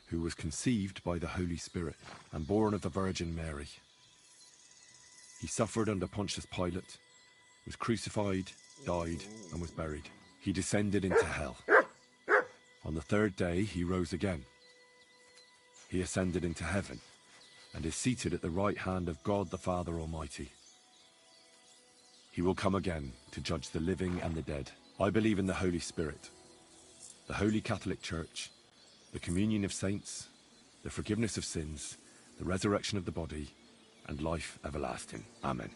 who was conceived by the Holy Spirit and born of the Virgin Mary. He suffered under Pontius Pilate, was crucified, died, and was buried. He descended into hell. On the third day, he rose again. He ascended into heaven and is seated at the right hand of God the Father Almighty. He will come again to judge the living and the dead. I believe in the Holy Spirit, the Holy Catholic Church, the communion of saints, the forgiveness of sins, the resurrection of the body, and life everlasting. Amen.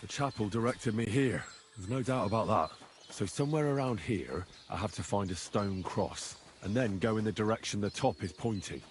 The chapel directed me here. There's no doubt about that. So somewhere around here, I have to find a stone cross, and then go in the direction the top is pointing.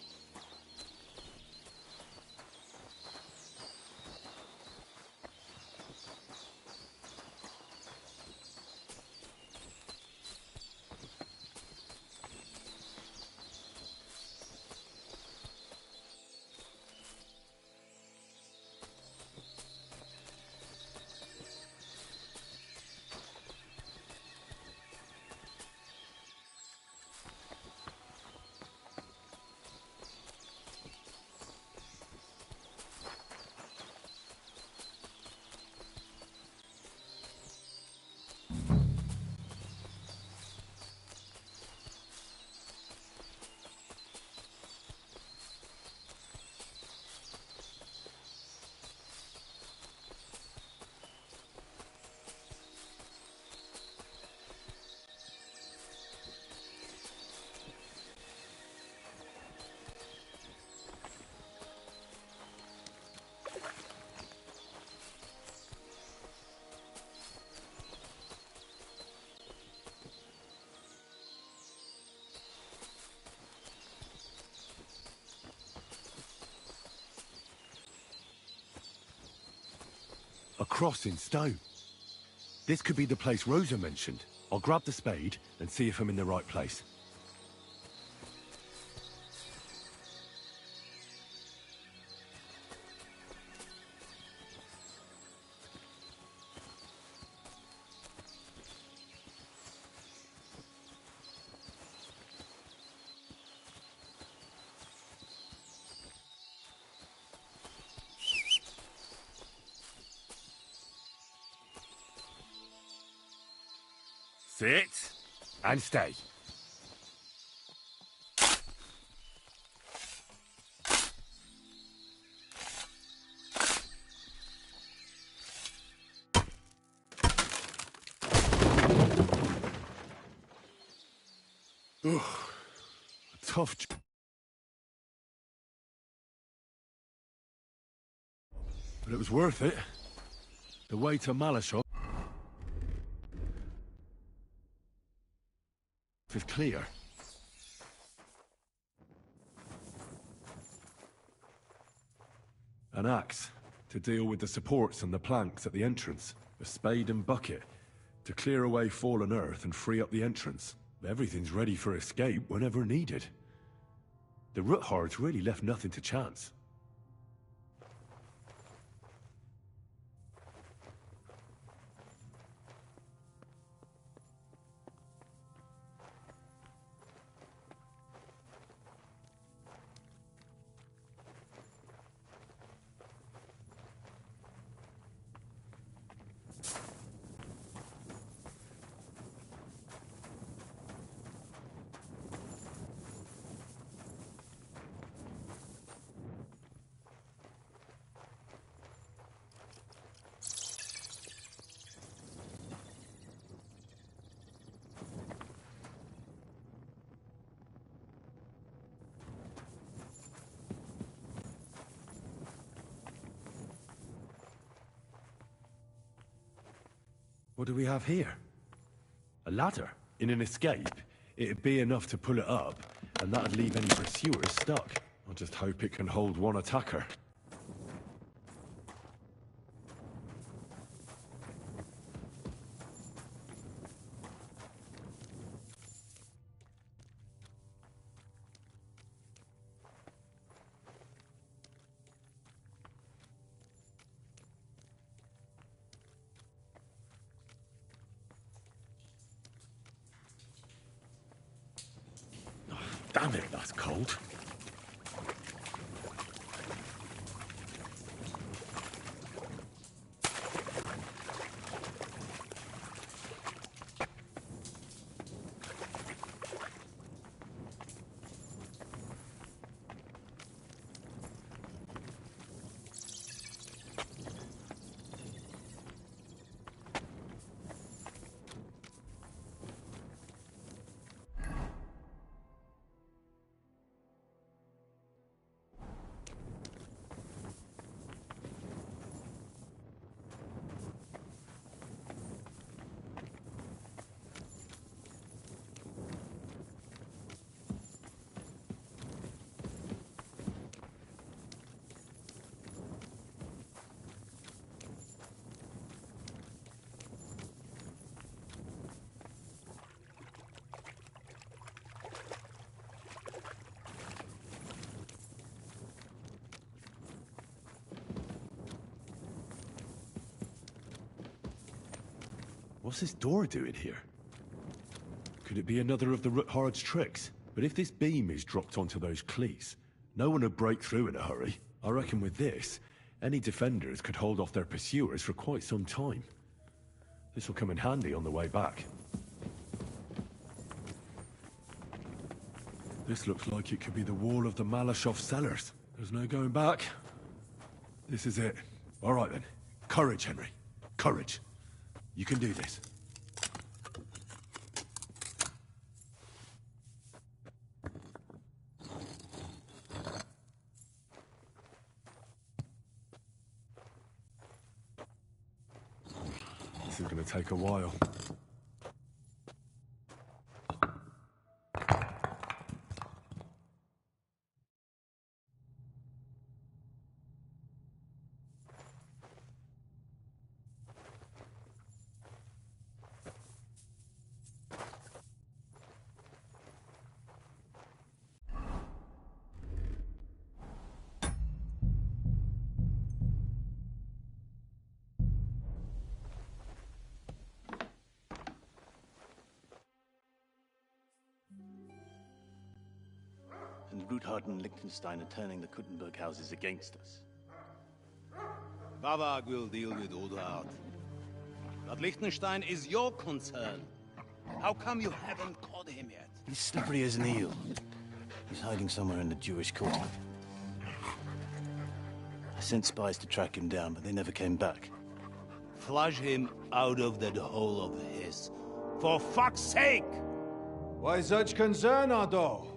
A cross in stone. This could be the place Rosa mentioned. I'll grab the spade and see if I'm in the right place. Sit and stay. tough job. But it was worth it. The way to Malashov is clear. An axe to deal with the supports and the planks at the entrance. A spade and bucket to clear away fallen earth and free up the entrance. Everything's ready for escape whenever needed. The root hordes really left nothing to chance. What do we have here? A ladder? In an escape, it'd be enough to pull it up, and that'd leave any pursuers stuck. I just hope it can hold one attacker. Damn it, that's cold. What's this door doing here? Could it be another of the Root Horde's tricks? But if this beam is dropped onto those cleats, no one would break through in a hurry. I reckon with this, any defenders could hold off their pursuers for quite some time. This will come in handy on the way back. This looks like it could be the wall of the Malashov cellars. There's no going back. This is it. All right then. Courage, Henry. Courage. You can do this. This is going to take a while. And Ruthard and Liechtenstein are turning the Kuttenberg houses against us. Bavag will deal with Ruthard. But Liechtenstein is your concern. How come you haven't caught him yet? He's slippery as an eel. He's hiding somewhere in the Jewish quarter. I sent spies to track him down, but they never came back. Flush him out of that hole of his. For fuck's sake! Why such concern, Otto?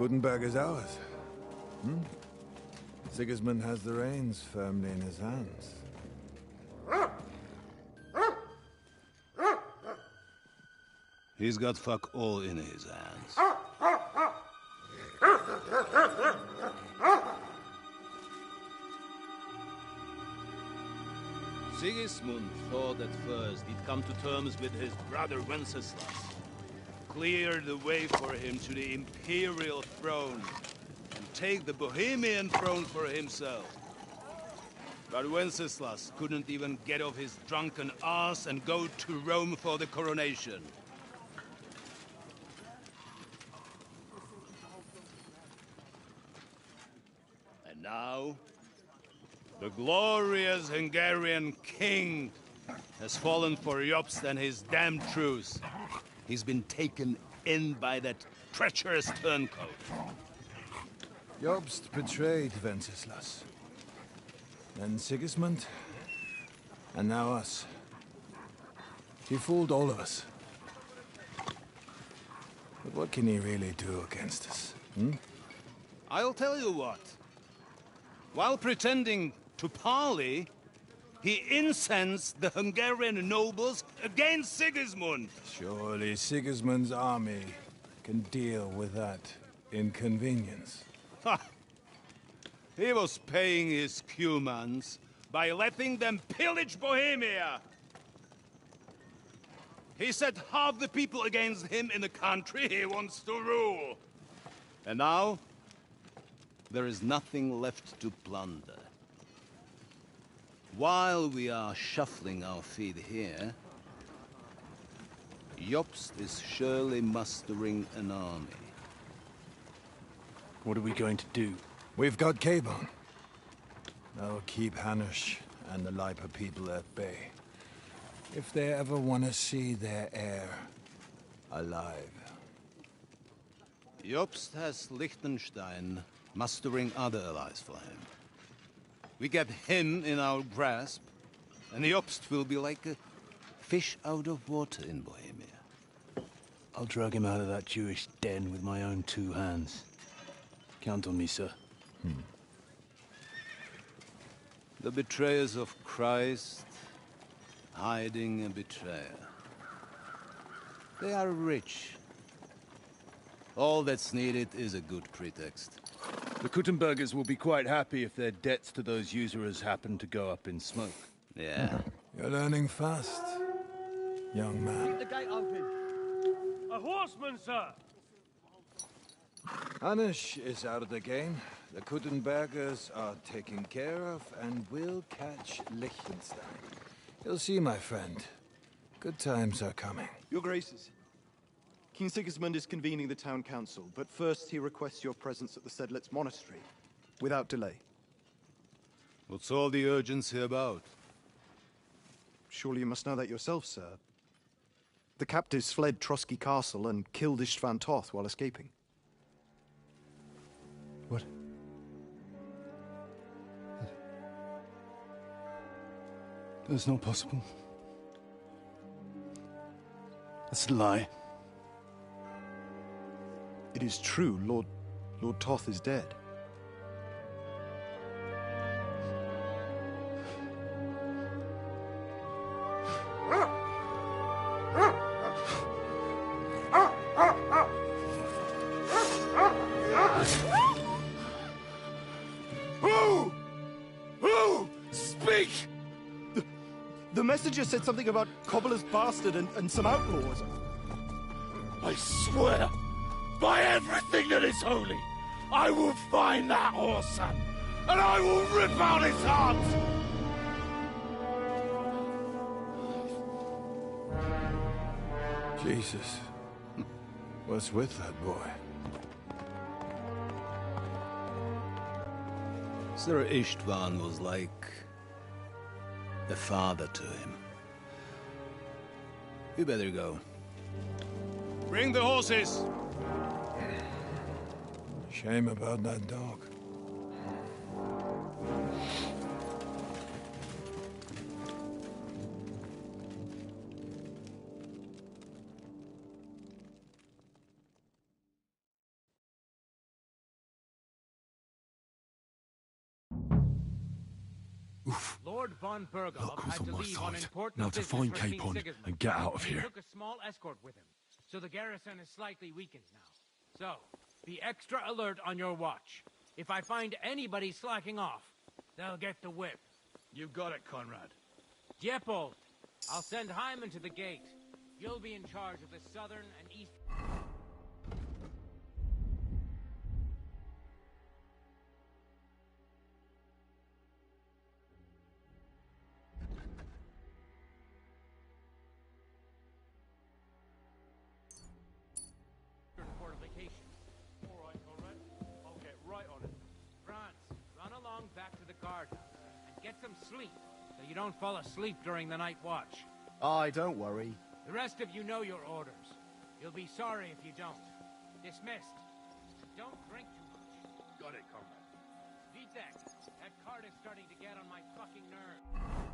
Gutenberg is ours. Sigismund has the reins firmly in his hands. He's got fuck all in his hands. Sigismund thought at first he'd come to terms with his brother Wenceslas, clear the way for him to the imperial throne, and take the Bohemian throne for himself. But Wenceslas couldn't even get off his drunken ass and go to Rome for the coronation. And now, the glorious Hungarian king has fallen for Jobst and his damned truce. He's been taken in by that treacherous turncoat. Jobst betrayed Wenceslas. Then Sigismund, and now us. He fooled all of us. But what can he really do against us, I'll tell you what. While pretending to parley, he incensed the Hungarian nobles against Sigismund. Surely Sigismund's army can deal with that inconvenience. Ha! He was paying his Cumans by letting them pillage Bohemia. He set half the people against him in the country he wants to rule. And now, there is nothing left to plunder. While we are shuffling our feet here, Jobst is surely mustering an army. What are we going to do? We've got Cabon. That'll keep Hanush and the Lipa people at bay. If they ever want to see their heir alive. Jobst has Liechtenstein mustering other allies for him. We get him in our grasp, and Jobst will be like a fish out of water in Bohemia. I'll drag him out of that Jewish den with my own 2 hands. Count on me, sir. The betrayers of Christ, hiding a betrayer. They are rich. All that's needed is a good pretext. The Kuttenbergers will be quite happy if their debts to those usurers happen to go up in smoke. Yeah. You're learning fast, young man. The gate open. A horseman, sir! Hanush is out of the game. The Kuttenbergers are taken care of, and we'll catch Liechtenstein. You'll see, my friend. Good times are coming. Your Graces, King Sigismund is convening the town council, but first he requests your presence at the Sedlitz monastery, without delay. What's all the urgency about? Surely you must know that yourself, sir. The captives fled Trotsky Castle and killed Istvan Toth while escaping. What? That's not possible. That's a lie. It is true, Lord Toth is dead. Who? Speak! The messenger said something about Cobbler's bastard and some outlaws. I swear, by everything that is holy, I will find that whoreson, and I will rip out his heart! Jesus. What's with that boy? Sir Istvan was like a father to him. We better go. Bring the horses! Shame about that dog. Lord von Berghoff Luck was had on to my leave on side. important Now to business find for King Capon Sigismund, and get out of he here. took a small escort with him, so the garrison is slightly weakened now. So, be extra alert on your watch. If I find anybody slacking off, they'll get the whip. You've got it, Conrad. Diepold, I'll send Hyman to the gate. You'll be in charge of the southern and east... fortifications. All right, Conrad. I'll get right on it. Franz, run along back to the guardhouse and get some sleep so you don't fall asleep during the night watch. Aye, don't worry. The rest of you know your orders. You'll be sorry if you don't. Dismissed. Don't drink too much. Got it, Conrad. Vitek, that cart is starting to get on my fucking nerves.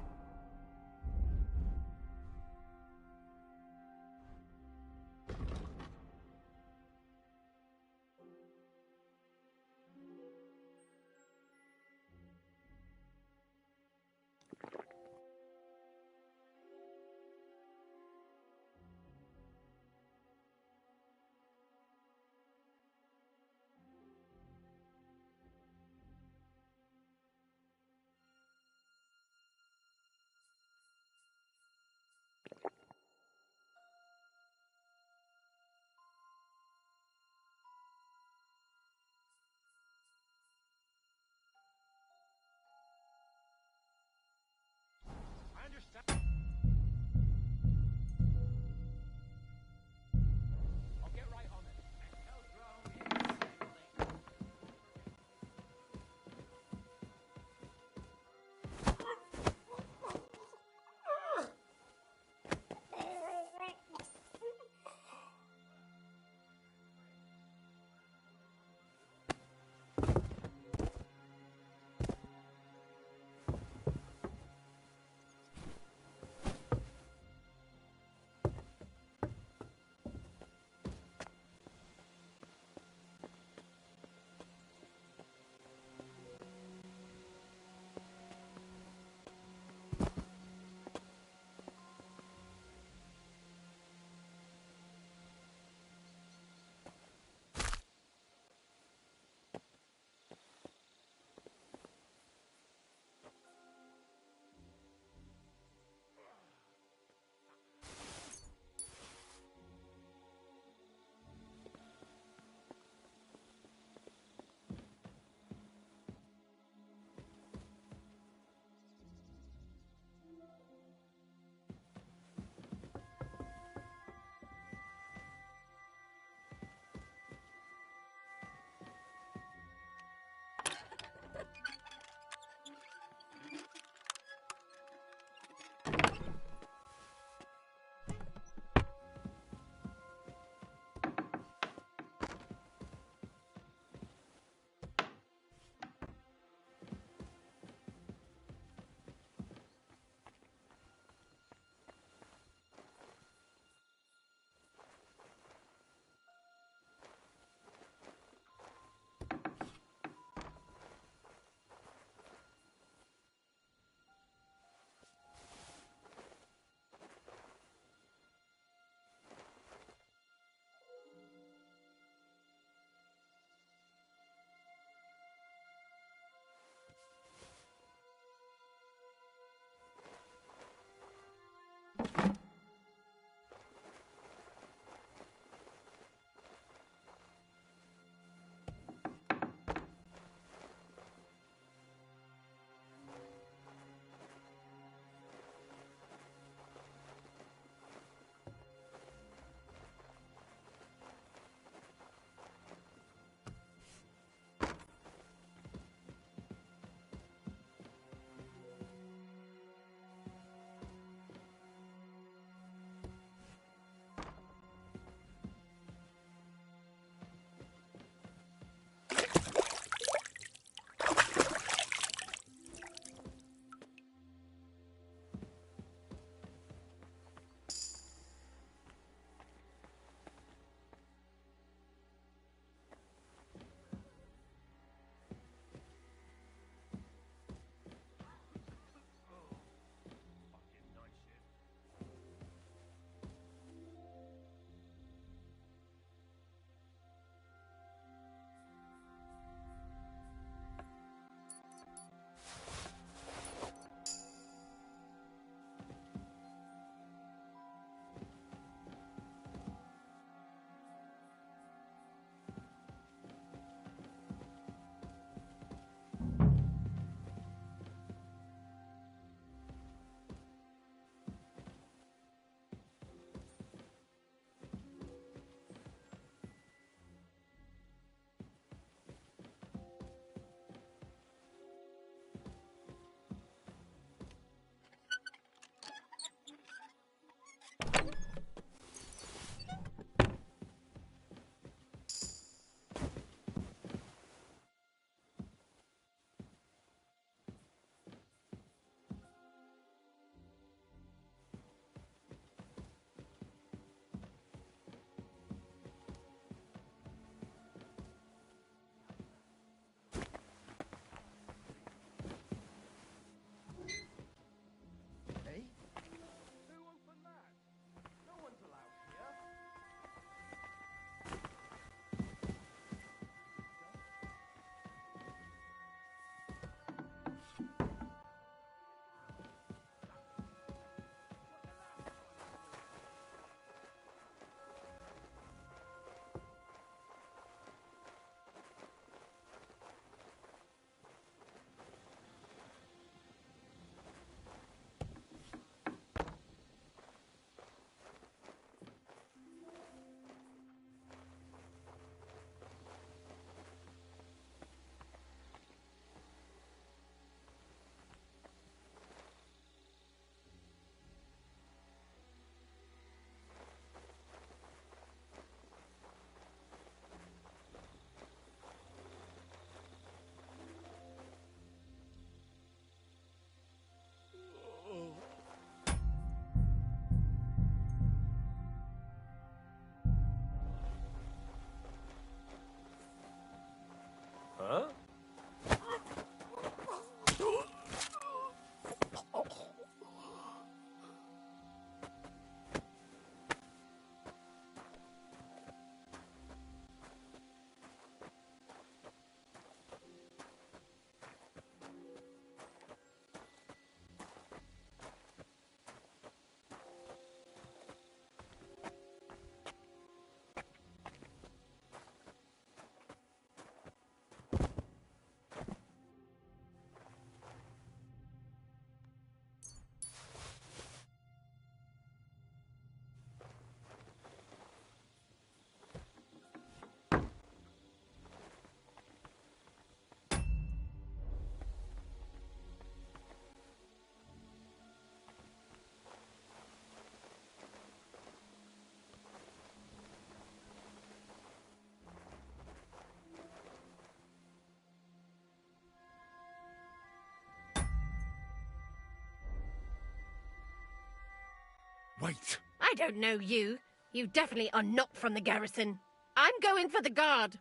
Wait! I don't know you. You definitely are not from the garrison. I'm going for the guard.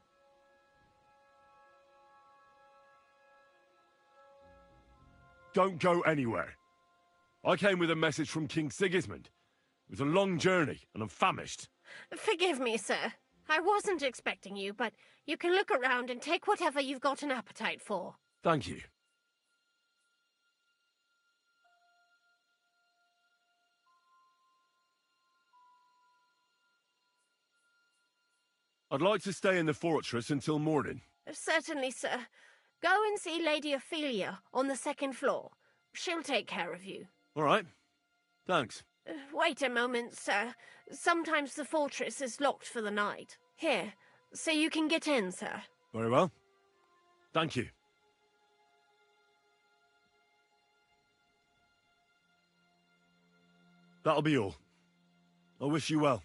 Don't go anywhere. I came with a message from King Sigismund. It was a long journey, and I'm famished. Forgive me, sir. I wasn't expecting you, but you can look around and take whatever you've got an appetite for. Thank you. I'd like to stay in the fortress until morning. Certainly, sir. Go and see Lady Ophelia on the second floor. She'll take care of you. All right. Thanks. Wait a moment, sir. Sometimes the fortress is locked for the night. Here, so you can get in, sir. Very well. Thank you. That'll be all. I wish you well.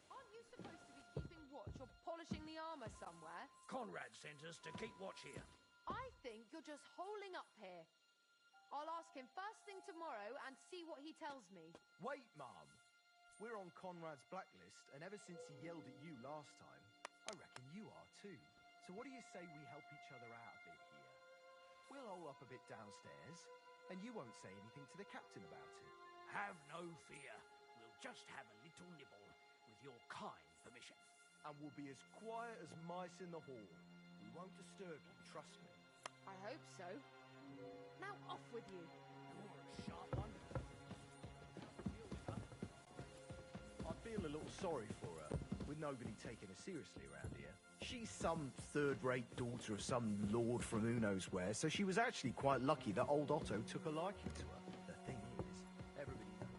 Aren't you supposed to be keeping watch or polishing the armor somewhere? Conrad sent us to keep watch here. I think you're just holing up here. I'll ask him first thing tomorrow and see what he tells me. Wait, Mum. We're on Conrad's blacklist, and ever since he yelled at you last time, I reckon you are too. So what do you say we help each other out a bit here? We'll hole up a bit downstairs, and you won't say anything to the captain about it. Have no fear. We'll just have a little nibble, with your kind permission. And we'll be as quiet as mice in the hall. We won't disturb you, trust me. I hope so. Now off with you. You're a sharp one. I feel a little sorry for her, with nobody taking her seriously around here. She's some third-rate daughter of some lord from who knows where, so she was actually quite lucky that old Otto took a liking to her. The thing is, everybody knows.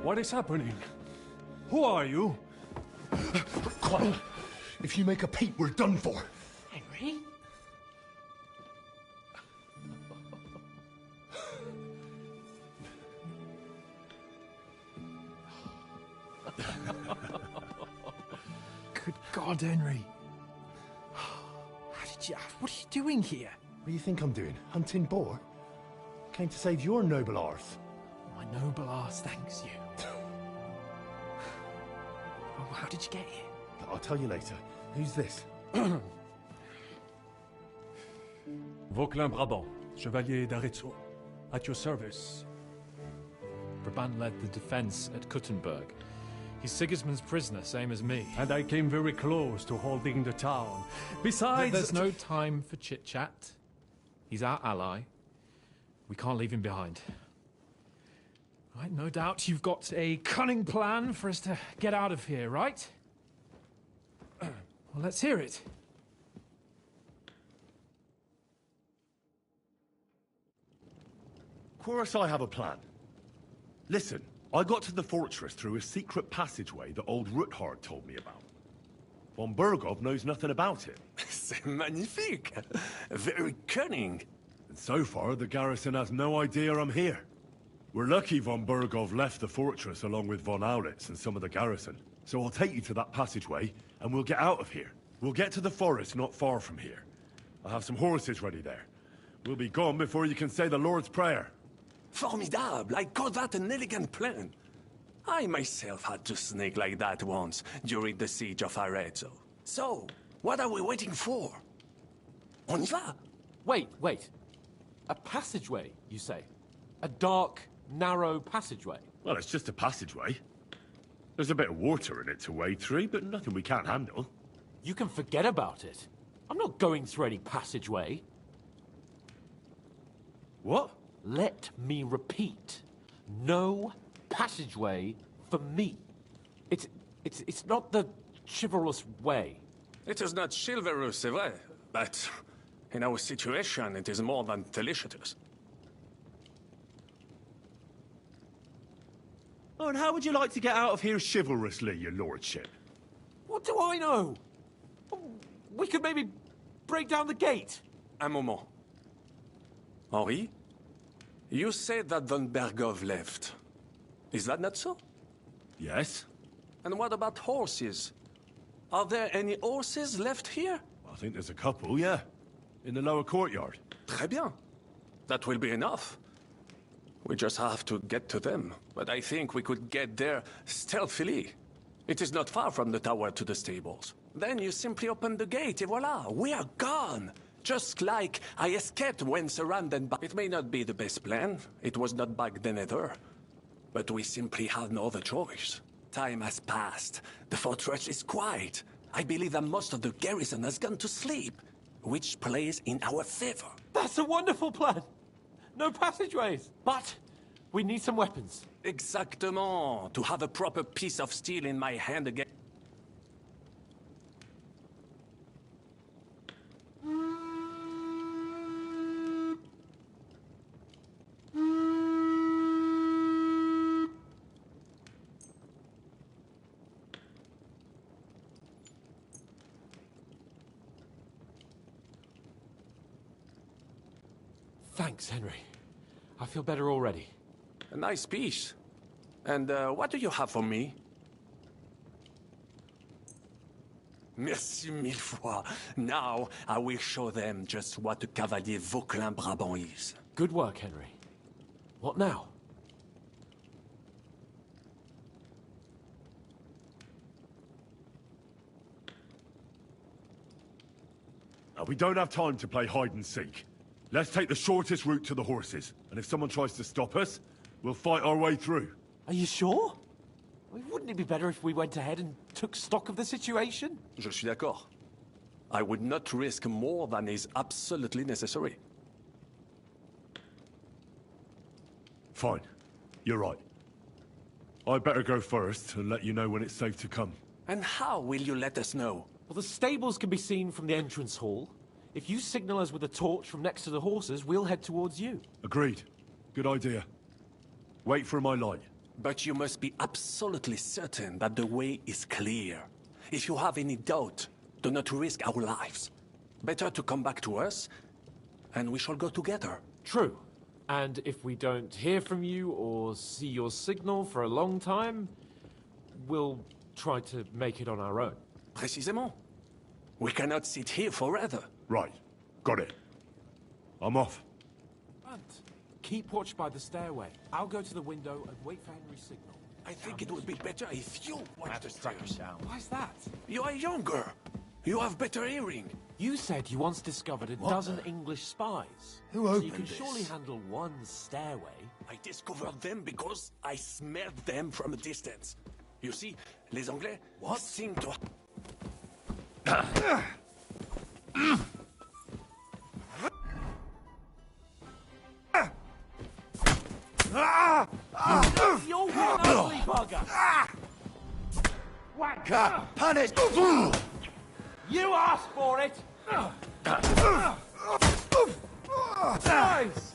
What is happening? Who are you? Quiet. If you make a peep, we're done for. Henry? Good God, Henry. What are you doing here? What do you think I'm doing? Hunting boar? Came to save your noble arse. My noble arse thanks you. Oh, how did you get here? I'll tell you later. Who's this? Vauquelin Brabant, Chevalier d'Arezzo. At your service. Brabant led the defense at Kuttenberg. He's Sigismund's prisoner, same as me. And I came very close to holding the town. Besides... There's no time for chit-chat. He's our ally. We can't leave him behind. Right, no doubt you've got a cunning plan for us to get out of here, right? Well, let's hear it. Of course I have a plan. Listen, I got to the fortress through a secret passageway that old Ruthard told me about. Von Bergov knows nothing about it. C'est magnifique! Very cunning. And so far, the garrison has no idea I'm here. We're lucky von Bergov left the fortress along with von Aulitz and some of the garrison. So I'll take you to that passageway, and we'll get out of here. We'll get to the forest not far from here. I'll have some horses ready there. We'll be gone before you can say the Lord's Prayer. Formidable! I call that an elegant plan. I myself had to sneak like that once during the siege of Arezzo. So, what are we waiting for? On y va! Wait. A passageway, you say? A dark, narrow passageway? Well, it's just a passageway. There's a bit of water in it to wade through, but nothing we can't handle. You can forget about it. I'm not going through any passageway. What? Let me repeat. No passageway for me. It's not the chivalrous way. It is not chivalrous, c'est vrai, but in our situation, it is more than delicious. Oh, and how would you like to get out of here chivalrously, your lordship? What do I know? We could maybe break down the gate. Un moment. Henri? You said that von Bergov left. Is that not so? Yes. And what about horses? Are there any horses left here? I think there's a couple, yeah. In the lower courtyard. Très bien. That will be enough. We just have to get to them. But I think we could get there stealthily. It is not far from the tower to the stables. Then you simply open the gate, et voila, we are gone! Just like I escaped when surrounded by... It may not be the best plan. It was not back then either. But we simply have no other choice. Time has passed. The fortress is quiet. I believe that most of the garrison has gone to sleep, which plays in our favor. That's a wonderful plan. No passageways. But we need some weapons. Exactement. To have a proper piece of steel in my hand again. Thanks, Henry. I feel better already. A nice piece. And what do you have for me? Merci mille fois. Now I will show them just what a Cavalier Vauquelin Brabant is. Good work, Henry. What now? We don't have time to play hide and seek. Let's take the shortest route to the horses. And if someone tries to stop us, we'll fight our way through. Are you sure? Wouldn't it be better if we went ahead and took stock of the situation? Je suis d'accord. I would not risk more than is absolutely necessary. Fine. You're right. I'd better go first and let you know when it's safe to come. And how will you let us know? Well, the stables can be seen from the entrance hall. If you signal us with a torch from next to the horses, we'll head towards you. Agreed. Good idea. Wait for my light. But you must be absolutely certain that the way is clear. If you have any doubt, do not risk our lives. Better to come back to us, and we shall go together. True. And if we don't hear from you or see your signal for a long time, we'll try to make it on our own. Précisément. We cannot sit here forever. Right. Got it. I'm off. And keep watch by the stairway. I'll go to the window and wait for Henry's signal. I think it would be better if you watch the stairs. Why's that? You are younger. You have better hearing. You said you once discovered a dozen English spies. Who so opened you can this? surely handle one stairway. I discovered them because I smelled them from a distance. You see, les Anglais seem to... You're one ugly bugger! Wanker! Punish! You asked for it! Nice!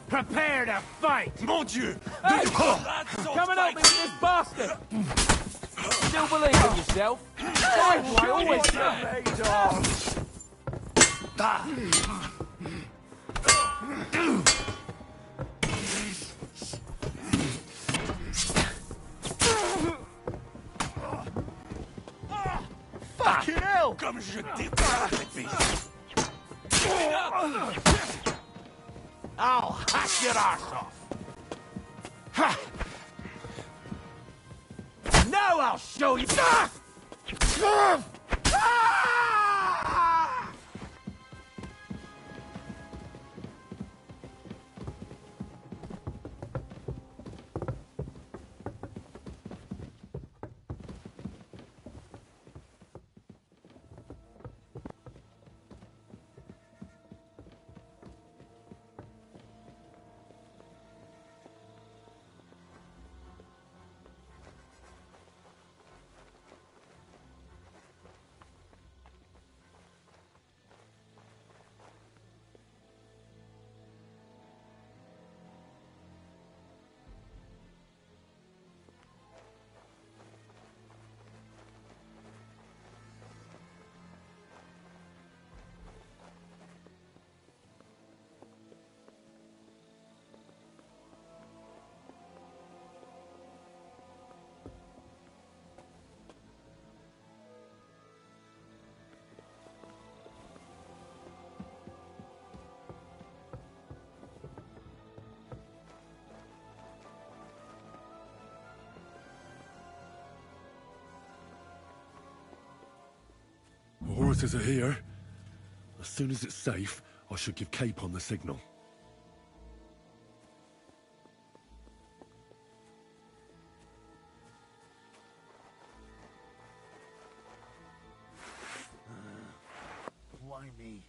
Prepare to fight! Mon Dieu! Hey! Come and help me with this bastard! Still believe in yourself? Why do I always say? Fucking hell! Comme je déteste cette fille. I'll hack your arse off! Ha! Now I'll show you! The horses are here. As soon as it's safe, I should give Capon the signal. Why me?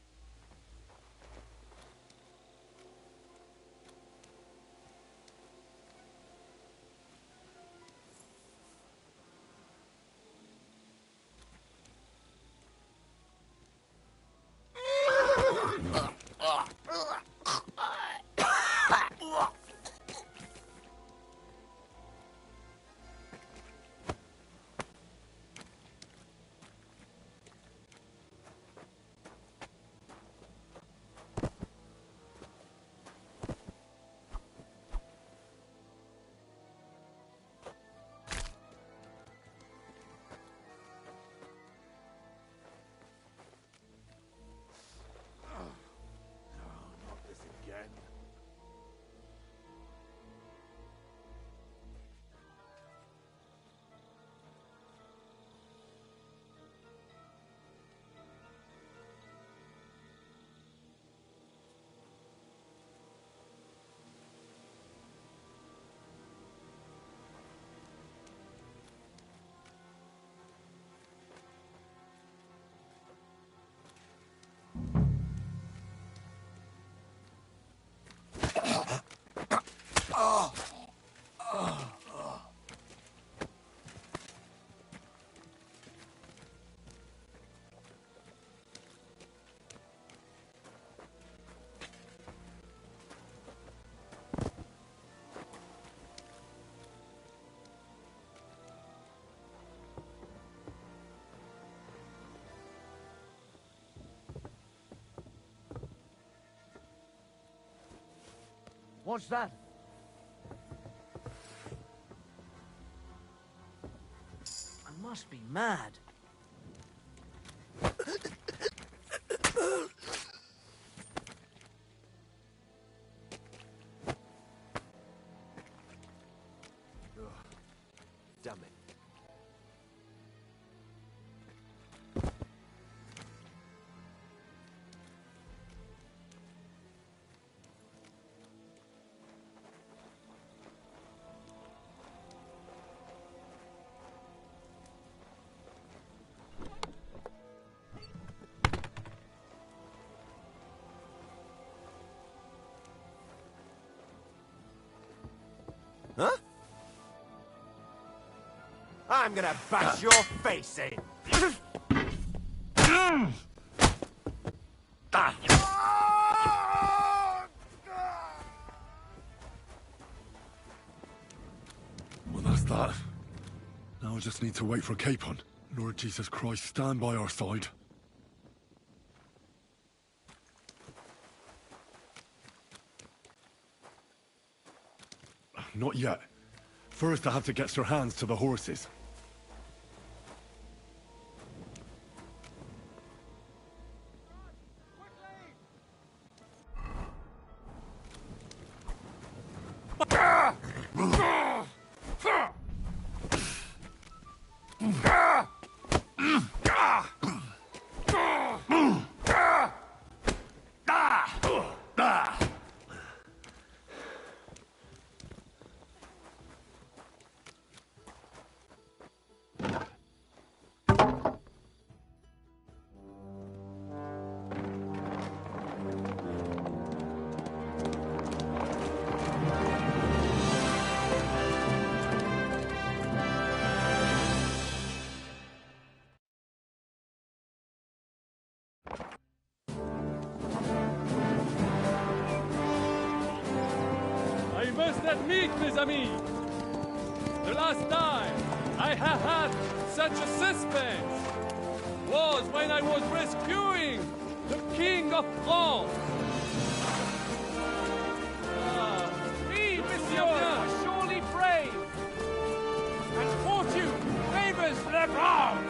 What's that? I must be mad. Damn it. Huh? I'm gonna bash your face in. Well, that's that. Now I just need to wait for Capon. Lord Jesus Christ, stand by our side. Not yet. First, I have to get Sir Hans to the horses. I must admit, mes amis, the last time I have had such a suspense was when I was rescuing the King of France. We, monsieur, are surely brave, and fortune favors the brave.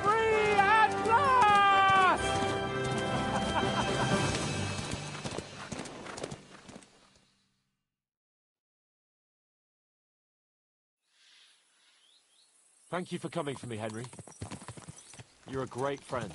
Free at last! Thank you for coming for me, Henry. You're a great friend.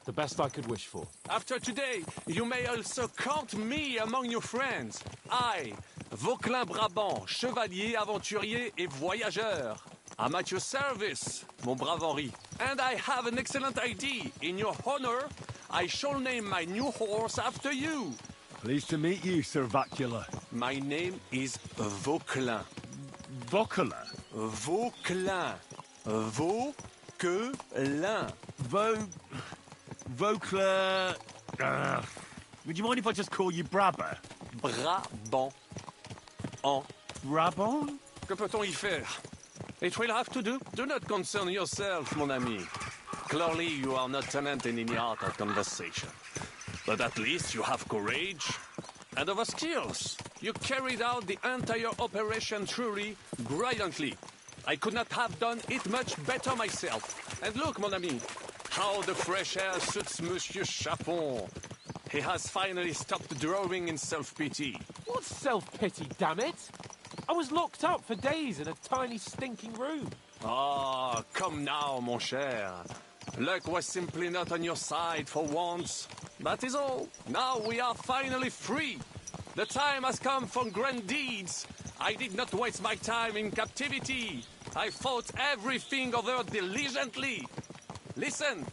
The best I could wish for. After today, you may also count me among your friends. I, Vauquelin Brabant, chevalier, aventurier et voyageur. I'm at your service, mon brave Henri. And I have an excellent idea. In your honor, I shall name my new horse after you. Pleased to meet you, Sir Vacula. My name is Vauquelin. Vauquelin? Vauquelin. Vauquelin. Vauquelin... would you mind if I just call you Brabber? Brabant. En. Brabant? Que peut-on y faire? It will have to do. Do not concern yourself, mon ami. Clearly, you are not talented in the art of conversation. But at least you have courage and other skills. You carried out the entire operation truly brilliantly. I could not have done it much better myself. And look, mon ami, how the fresh air suits Monsieur Chapon. He has finally stopped drawing in self-pity. What self-pity, damn it? I was locked up for days in a tiny stinking room. Ah, come now, mon cher. Luck was simply not on your side for once. That is all. Now we are finally free. The time has come for grand deeds. I did not waste my time in captivity. I fought everything over diligently. Listen.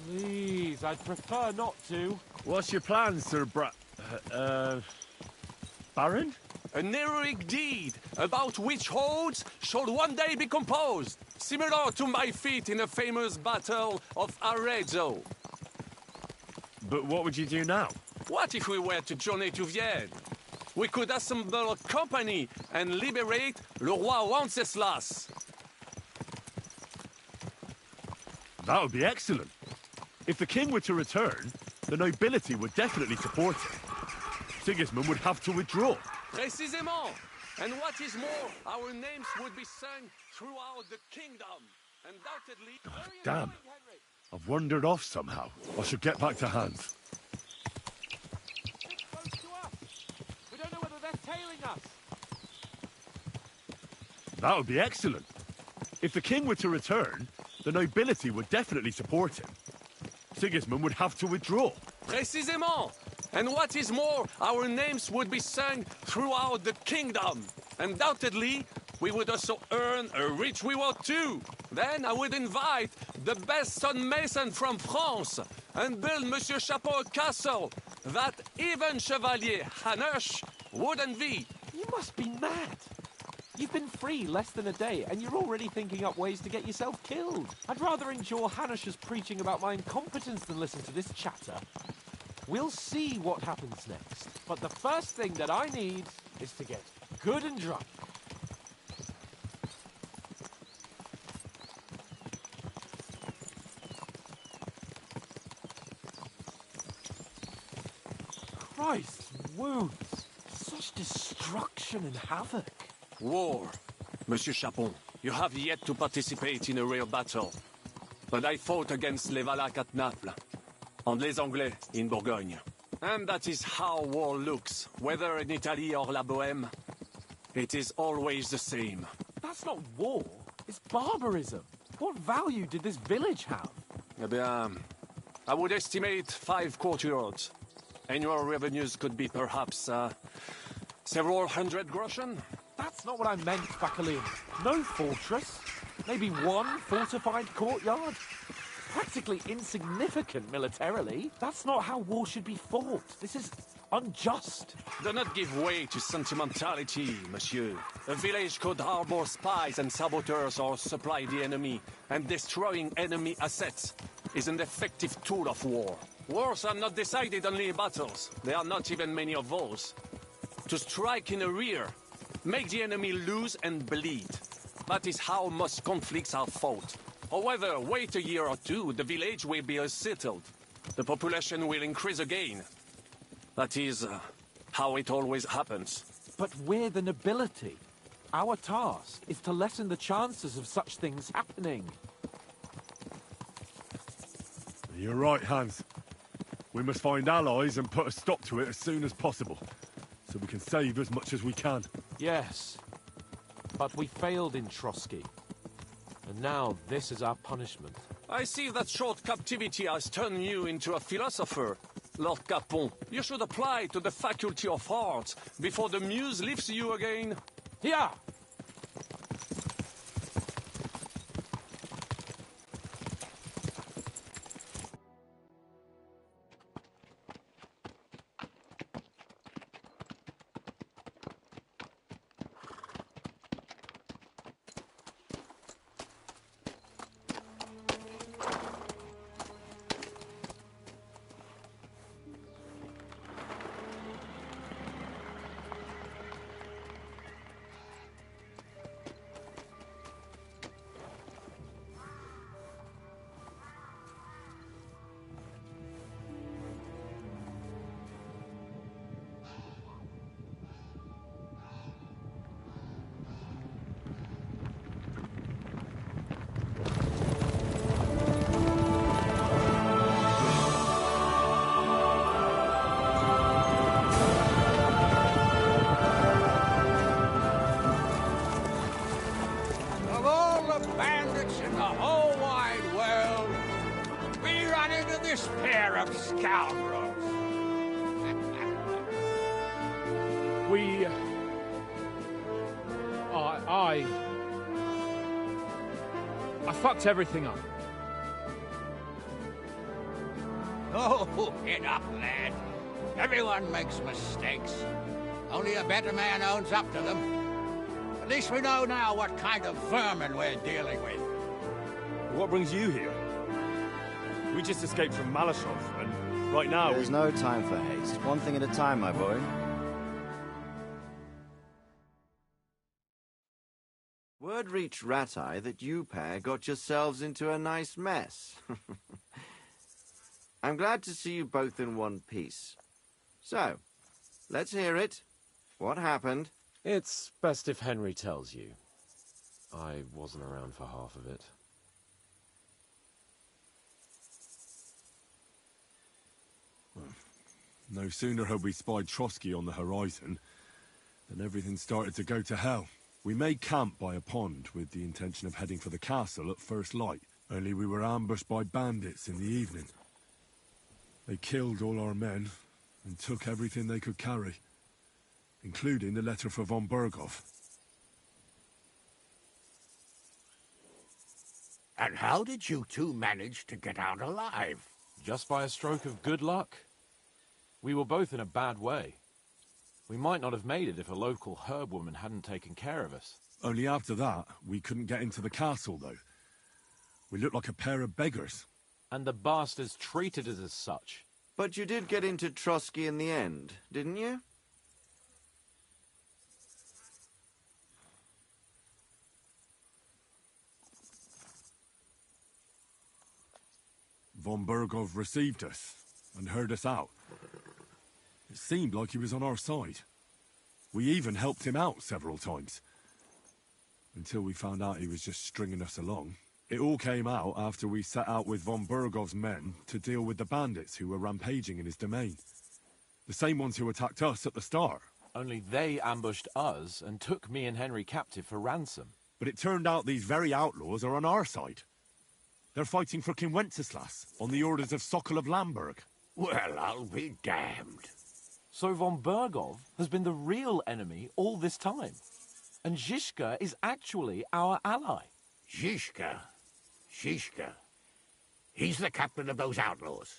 Please, I'd prefer not to. What's your plan, Sir Baron? An heroic deed about which odes shall one day be composed, similar to my feat in the famous Battle of Arezzo. But what would you do now? What if we were to journey to Vienne? We could assemble a company and liberate Le Roi Wenceslas. That would be excellent. If the king were to return, the nobility would definitely support him. Sigismund would have to withdraw. Précisément! And what is more, our names would be sung throughout the kingdom. Undoubtedly... Damn. I've wandered off somehow. I should get back to Hans. Close to us. We don't know whether they're tailing us. That would be excellent. If the king were to return, the nobility would definitely support him. Sigismund would have to withdraw. Précisément! And what is more, our names would be sung throughout the kingdom. Undoubtedly, we would also earn a rich reward too. Then I would invite the best stonemason from France and build Monsieur Chapeau a castle that even Chevalier Hanush would envy. You must be mad. You've been free less than a day, and you're already thinking up ways to get yourself killed. I'd rather endure Hanush's preaching about my incompetence than listen to this chatter. We'll see what happens next. But the first thing that I need is to get good and drunk. Christ's wounds. Such destruction and havoc. War. Monsieur Chapon, you have yet to participate in a real battle. But I fought against les Valaques at Naples, and les Anglais in Bourgogne. And that is how war looks, whether in Italy or La Bohème. It is always the same. That's not war. It's barbarism. What value did this village have? Eh bien, I would estimate 5 courtyards. Annual revenues could be perhaps, several hundred groschen. That's not what I meant, Bacalian. No fortress. Maybe one fortified courtyard. Practically insignificant militarily. That's not how war should be fought. This is unjust. Do not give way to sentimentality, monsieur. A village could harbor spies and saboteurs or supply the enemy, and destroying enemy assets is an effective tool of war. Wars are not decided only in battles. There are not even many of those. To strike in the rear, make the enemy lose and bleed. That is how most conflicts are fought. However, wait a year or two, the village will be settled. The population will increase again. That is how it always happens. But we're the nobility. Our task is to lessen the chances of such things happening. You're right, Hans. We must find allies and put a stop to it as soon as possible, so we can save as much as we can. Yes, but we failed in Trotsky. And now this is our punishment. I see that short captivity has turned you into a philosopher. Lord Capon, you should apply to the Faculty of Arts before the muse leaves you again. Here! Of all the bandits in the whole wide world, we run into this pair of scoundrels. We... I fucked everything up. Oh, get up, lad. Everyone makes mistakes. Only a better man owns up to them. At least we know now what kind of vermin we're dealing with. What brings you here? We just escaped from Malashov, and right now There's no time for haste. One thing at a time, my boy. Word reached Rat-Eye that you pair got yourselves into a nice mess. I'm glad to see you both in one piece. So, let's hear it. What happened? It's best if Henry tells you. I wasn't around for half of it. No sooner had we spied Trotsky on the horizon than everything started to go to hell. We made camp by a pond with the intention of heading for the castle at first light, only we were ambushed by bandits in the evening. They killed all our men and took everything they could carry, including the letter for von Berghoff. And how did you two manage to get out alive? Just by a stroke of good luck. We were both in a bad way. We might not have made it if a local herb woman hadn't taken care of us. Only after that, we couldn't get into the castle, though. We looked like a pair of beggars. And the bastards treated us as such. But you did get into Trotsky in the end, didn't you? Von Berghoff received us and heard us out. It seemed like he was on our side. We even helped him out several times. Until we found out he was just stringing us along. It all came out after we set out with von Berghoff's men to deal with the bandits who were rampaging in his domain. The same ones who attacked us at the start. Only they ambushed us and took me and Henry captive for ransom. But it turned out these very outlaws are on our side. They're fighting for King Wenceslas on the orders of Sokol of Lamberg. Well, I'll be damned. So von Berghoff has been the real enemy all this time. And Zizka is actually our ally. Zizka? Zizka? He's the captain of those outlaws.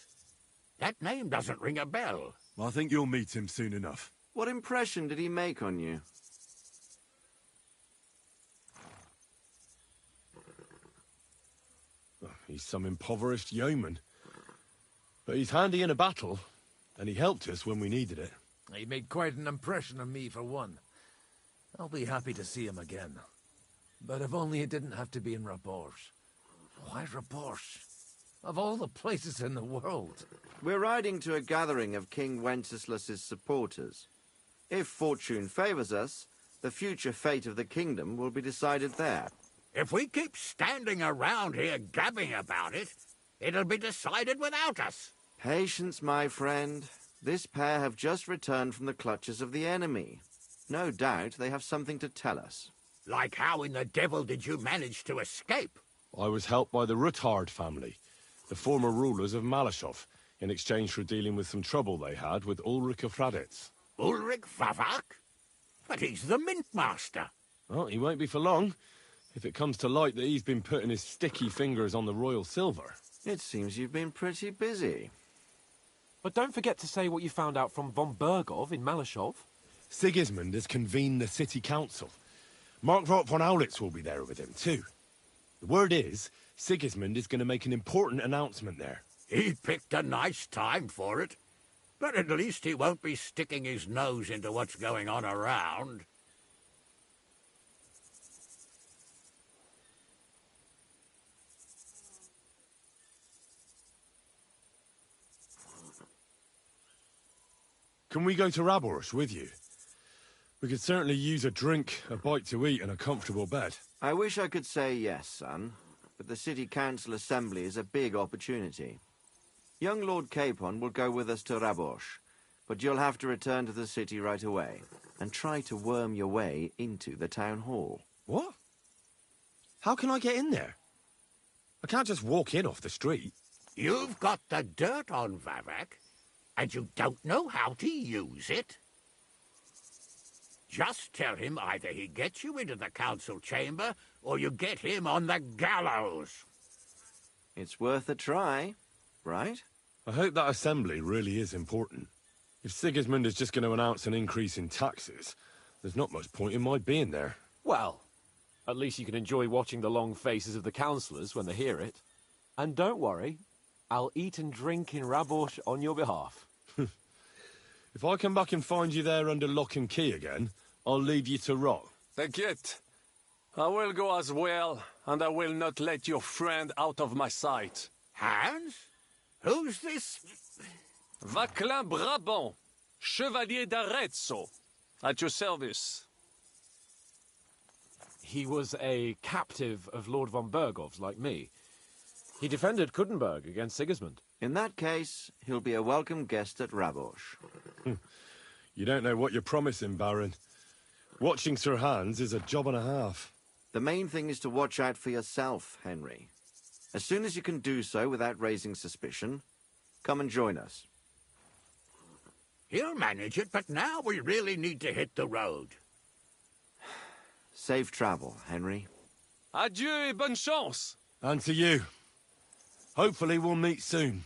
That name doesn't ring a bell. I think you'll meet him soon enough. What impression did he make on you? He's some impoverished yeoman. But he's handy in a battle, and he helped us when we needed it. He made quite an impression on me, for one. I'll be happy to see him again. But if only it didn't have to be in Rabosh. Why Rabosh? Of all the places in the world. We're riding to a gathering of King Wenceslas's supporters. If fortune favors us, the future fate of the kingdom will be decided there. If we keep standing around here gabbing about it, it'll be decided without us. Patience, my friend. This pair have just returned from the clutches of the enemy. No doubt they have something to tell us. Like how in the devil did you manage to escape? I was helped by the Ruthard family, the former rulers of Malashov, in exchange for dealing with some trouble they had with Ulrich of Raditz. Ulrich Vavak? But he's the mint master. Well, he won't be for long, if it comes to light that he's been putting his sticky fingers on the royal silver. It seems you've been pretty busy. But don't forget to say what you found out from von Berghoff in Malashov. Sigismund has convened the city council. Markvart von Aulitz will be there with him, too. The word is, Sigismund is going to make an important announcement there. He picked a nice time for it. But at least he won't be sticking his nose into what's going on around. Can we go to Raborsh with you? We could certainly use a drink, a bite to eat, and a comfortable bed. I wish I could say yes, son, but the City Council Assembly is a big opportunity. Young Lord Capon will go with us to Raborsh, but you'll have to return to the city right away, and try to worm your way into the town hall. What? How can I get in there? I can't just walk in off the street. You've got the dirt on Vavak, and you don't know how to use it? Just tell him either he gets you into the council chamber, or you get him on the gallows. It's worth a try, right? I hope that assembly really is important. If Sigismund is just going to announce an increase in taxes, there's not much point in my being there. Well, at least you can enjoy watching the long faces of the councillors when they hear it. And don't worry, I'll eat and drink in Raborsh on your behalf. If I come back and find you there under lock and key again, I'll leave you to rot. Take it. I will go as well, and I will not let your friend out of my sight. Hans? Who's this? Vaclin Brabant, Chevalier d'Arezzo, at your service. He was a captive of Lord von Bergov's, like me. He defended Kuttenberg against Sigismund. In that case, he'll be a welcome guest at Rabosh. You don't know what you're promising, Baron. Watching Sir Hans is a job and a half. The main thing is to watch out for yourself, Henry. As soon as you can do so without raising suspicion, come and join us. He'll manage it, but now we really need to hit the road. Safe travel, Henry. Adieu et bonne chance. And to you. Hopefully we'll meet soon.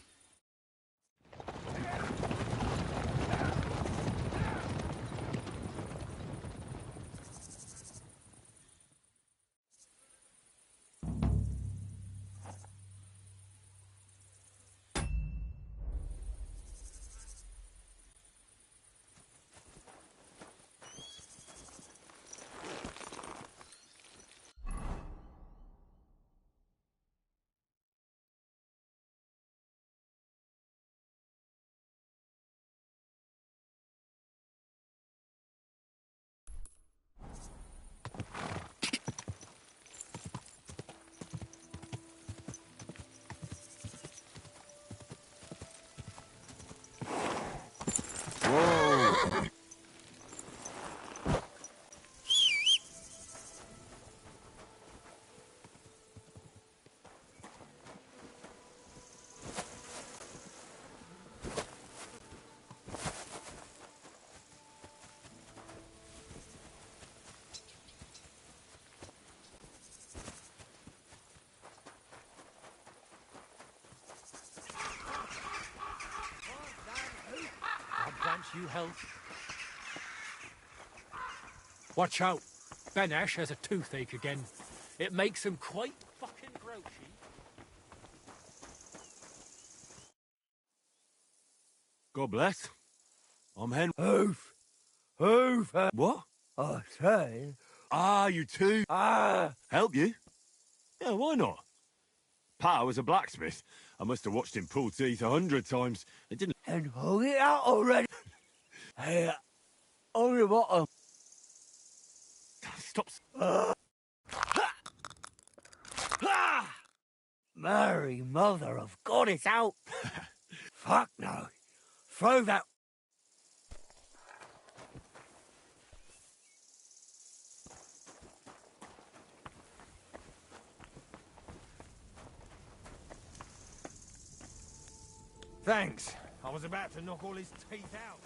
You health. Watch out. Ben Ash has a toothache again. It makes him quite fucking grouchy. God bless. I'm Henry. What? I say. You too? Help you? Yeah, why not? Pa was a blacksmith. I must have watched him pull teeth 100 times. It didn't... And hold it out already. Hey, on the bottom. Stop. Mary, mother of God, it's out. Fuck no. Throw that. Thanks. I was about to knock all his teeth out.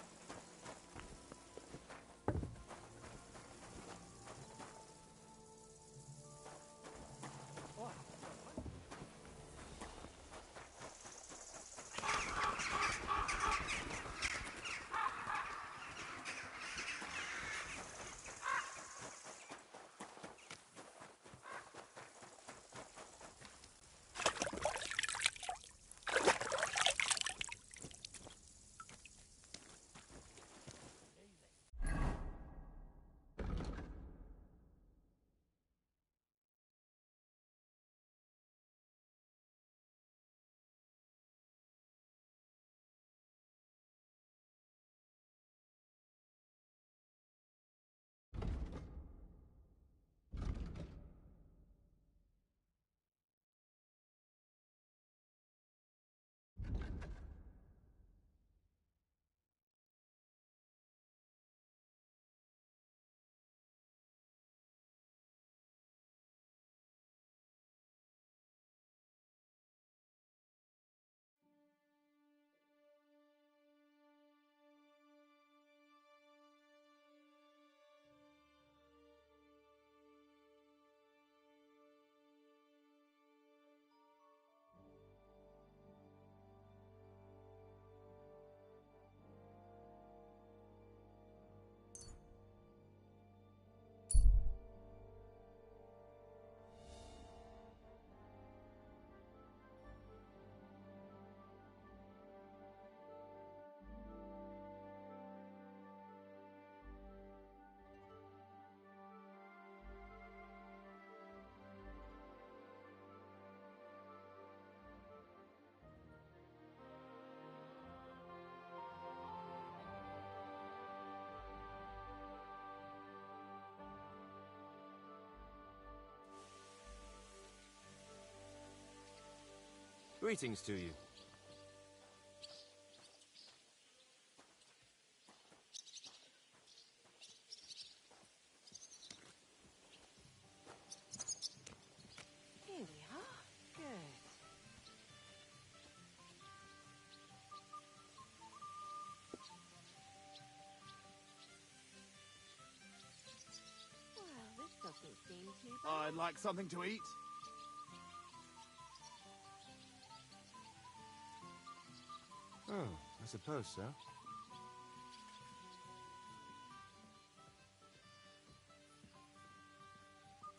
Greetings to you. Here we are. Good. Well, this doesn't seem too bad. I'd like something to eat. Oh, I suppose so.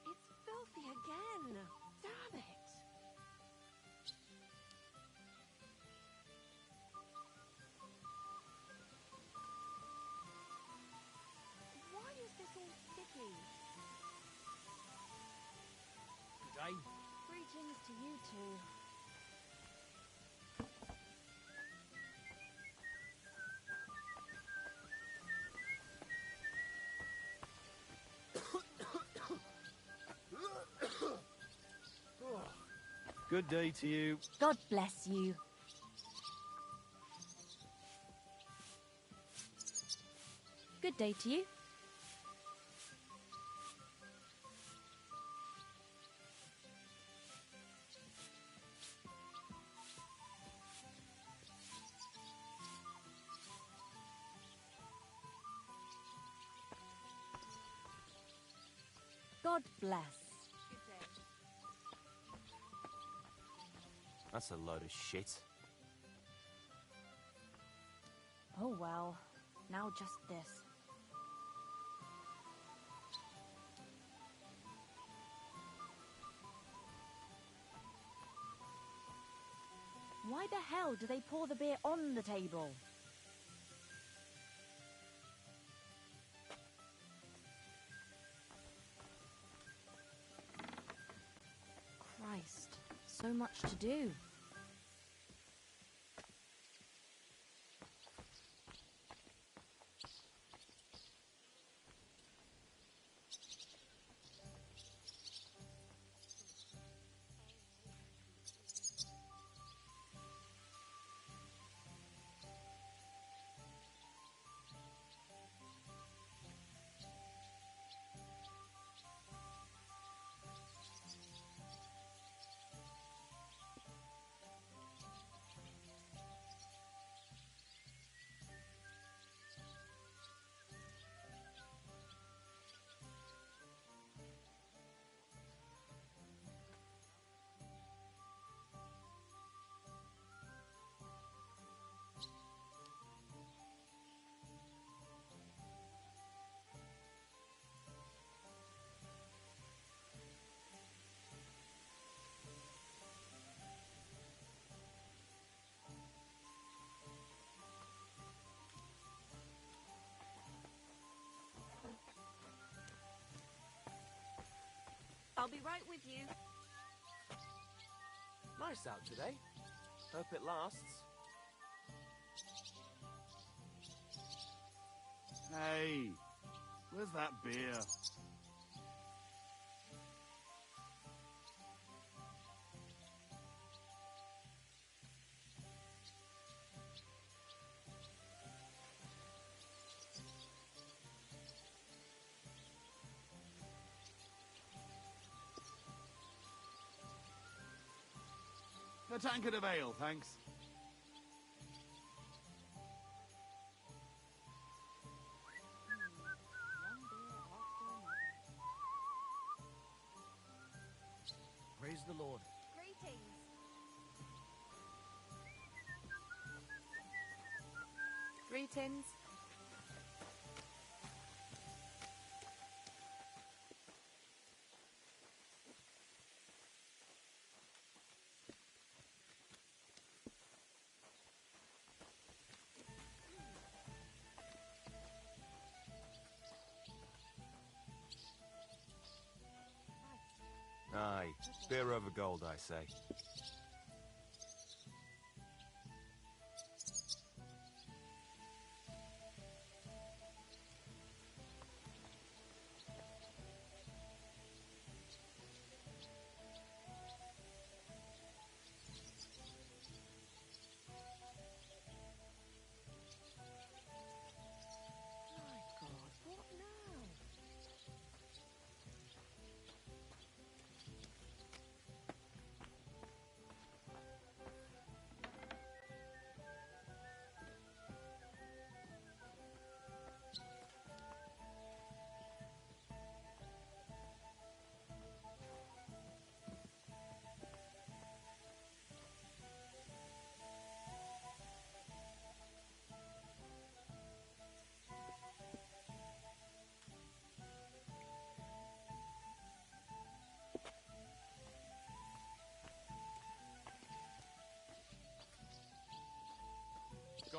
It's filthy again. Damn it. Why is this all sticky? Good day. Greetings to you two. Good day to you. God bless you. Good day to you. God bless. That's a load of shit. Oh well. Now just this. Why the hell do they pour the beer on the table? Christ, so much to do. I'll be right with you. Nice out today. Hope it lasts. Hey, where's that beer? A tankard of ale, thanks. Praise the Lord. Greetings. Greetings. Aye, beer over gold, I say.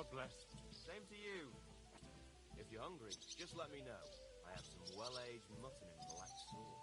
God bless. Same to you. If you're hungry, just let me know. I have some well-aged mutton in black sauce.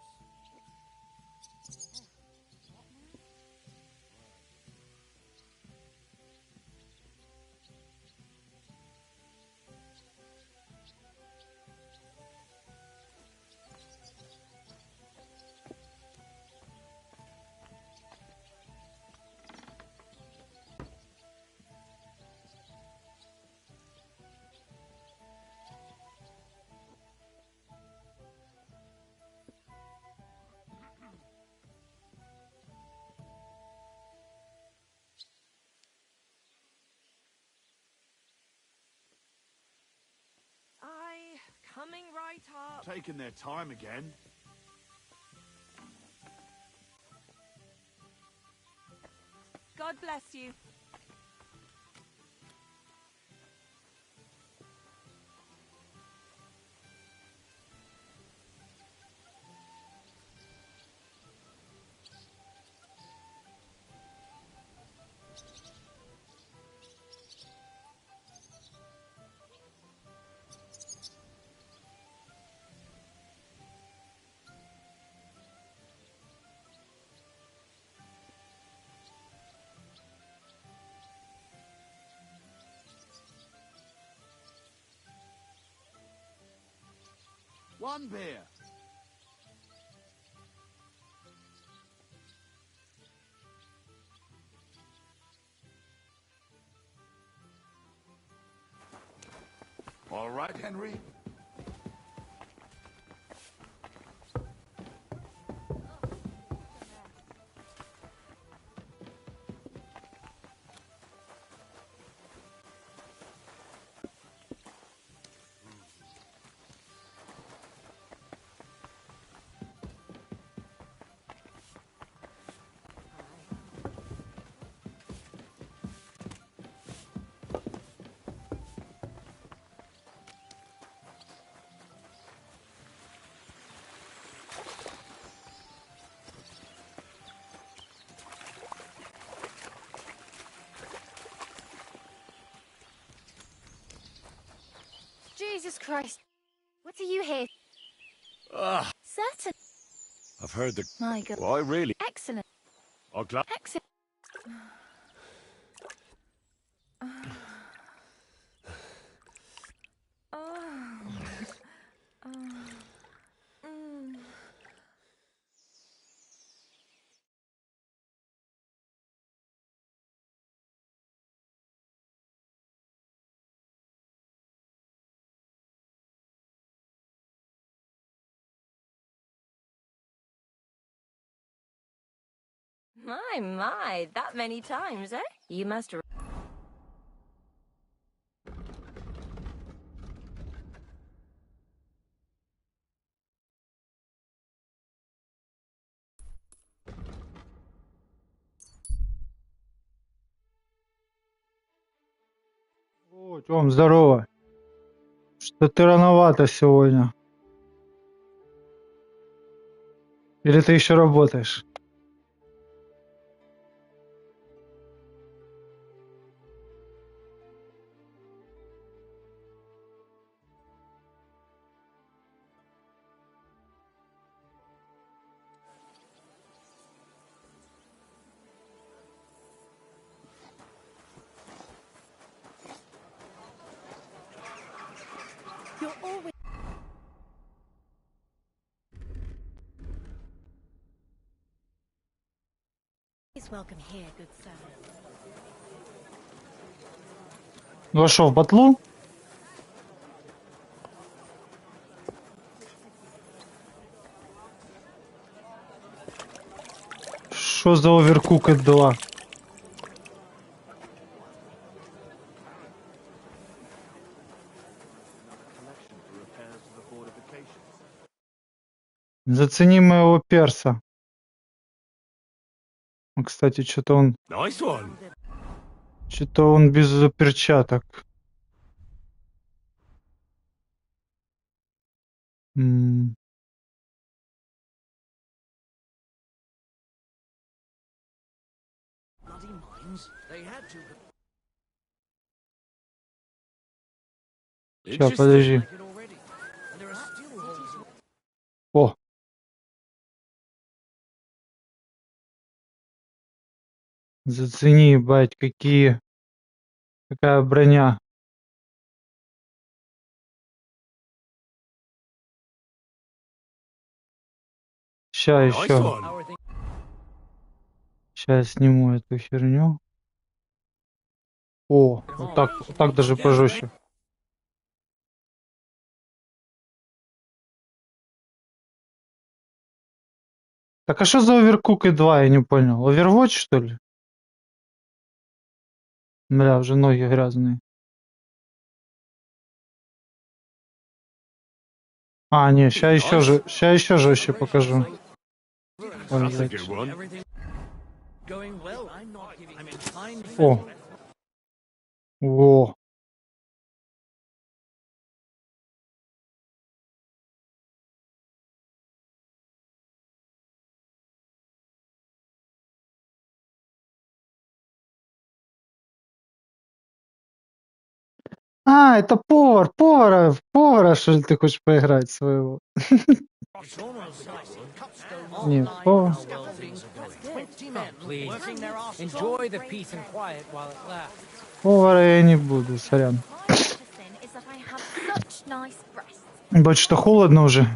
Coming right up. Taking their time again. God bless you. One beer. All right, Henry? Jesus Christ. What are you here? Ah, Certain. I've heard the... My God. Why, really? Excellent. Oh, glad... Excellent. My, that many times, eh? You must... О, Тём, здорово. Что ты рановато сегодня? Или ты еще работаешь? You're always... welcome here, good sir. Ну а шо, в батлу? Що за Overcooked 2? Зацени моего перса. Кстати, что-то он... Nice one. Что-то он без перчаток. Bloody mines. They had to... Ща, подожди. О. Зацени, ебать, какая броня. Ща еще. Сейчас я сниму эту херню. О, вот так даже пожестче. Так а что за Overcooked 2, я не понял. Overwatch, что ли? Бля, уже ноги грязные. А, не, ща еще жестче покажу. Ой, блядь. О. Во. А, это повар, повара, что ли, ты хочешь поиграть своего? Нет, повар. Enjoy the peace and quiet while it lasts. Повара я не буду, сорян. Ебать, что холодно уже.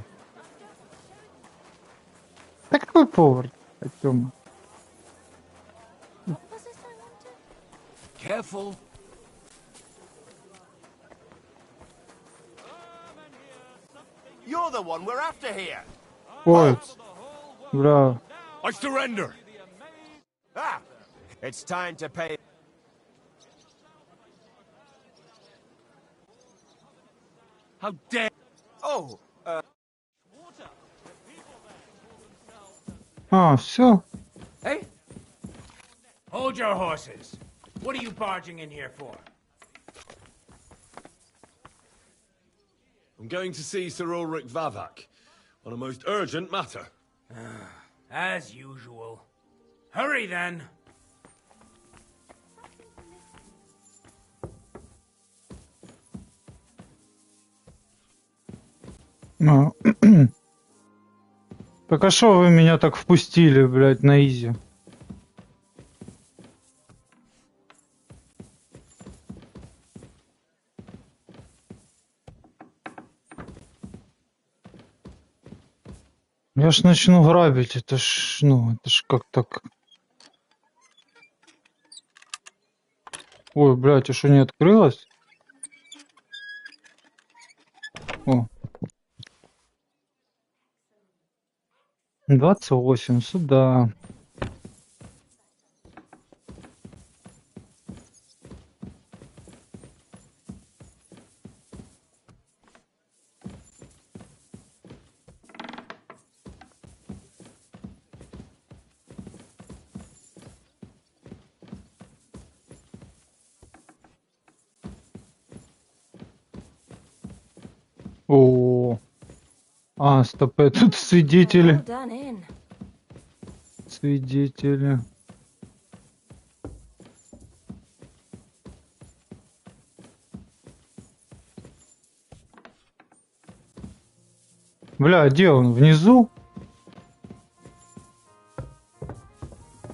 Да какой повар, Тёма? Careful. You're the one we're after here. Ой, бля. I surrender. Ah, it's time to pay. How dare... Oh, А, все. Hey? Hold your horses. What are you barging in here for? I'm going to see Sir Ulrich Vavak on a most urgent matter. As usual. Hurry then. А. Так а шо вы меня так впустили, блядь, на изи? Я ж начну грабить, это ж как так? Ой, блядь, а что не открылось? О. 28, сюда. О. А, стоп, тут свидетели. Свидетели. Бля, где он? Внизу?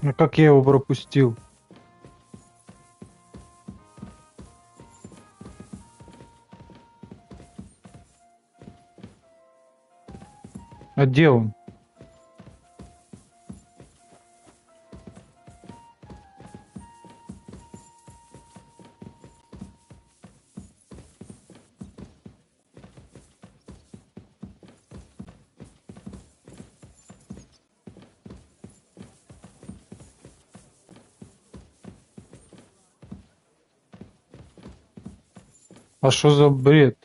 А как я его пропустил? А где он? А что за бред?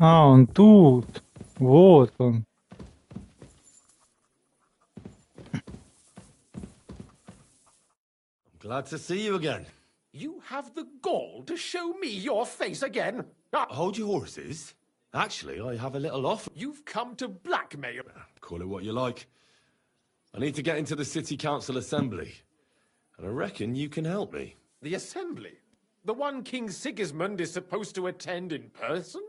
А, он тут. Вот он. Glad to see you again. You have the gall to show me your face again? Hold your horses. Actually, I have a little offer. You've come to blackmail. Call it what you like. I need to get into the City Council Assembly. And I reckon you can help me. The Assembly? The one King Sigismund is supposed to attend in person?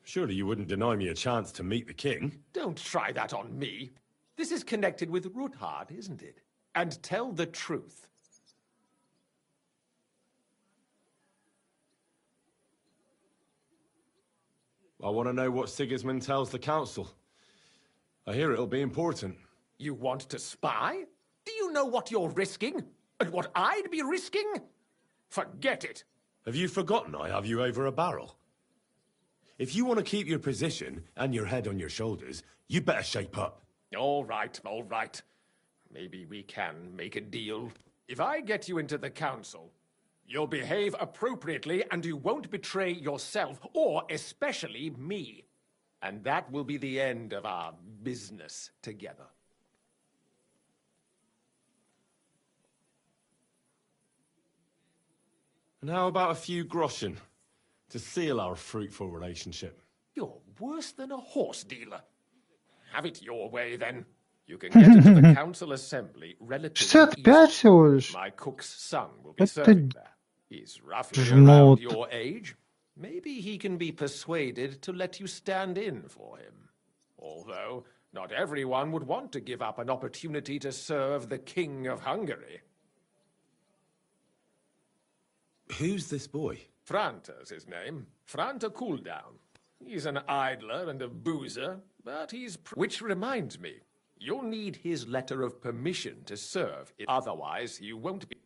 Surely you wouldn't deny me a chance to meet the king? Don't try that on me. This is connected with Ruthard, isn't it? And tell the truth. I want to know what Sigismund tells the council. I hear it'll be important. You want to spy? Do you know what you're risking? And what I'd be risking? Forget it. Have you forgotten I have you over a barrel? If you want to keep your position and your head on your shoulders, you better shape up. All right, all right. Maybe we can make a deal. If I get you into the council, you'll behave appropriately and you won't betray yourself, or especially me. And that will be the end of our business together. And how about a few groschen to seal our fruitful relationship? You're worse than a horse dealer. Have it your way, then. You can get into the council assembly relatively 65 всего лишь. My cook's son will be Это serving there. He's roughly жмот. around your age. Maybe he can be persuaded to let you stand in for him. Although, not everyone would want to give up an opportunity to serve the King of Hungary. Who's this boy? Franta's his name. Franta Cooldown. He's an idler and a boozer, but he's... Which reminds me, you'll need his letter of permission to serve. Otherwise, you won't be...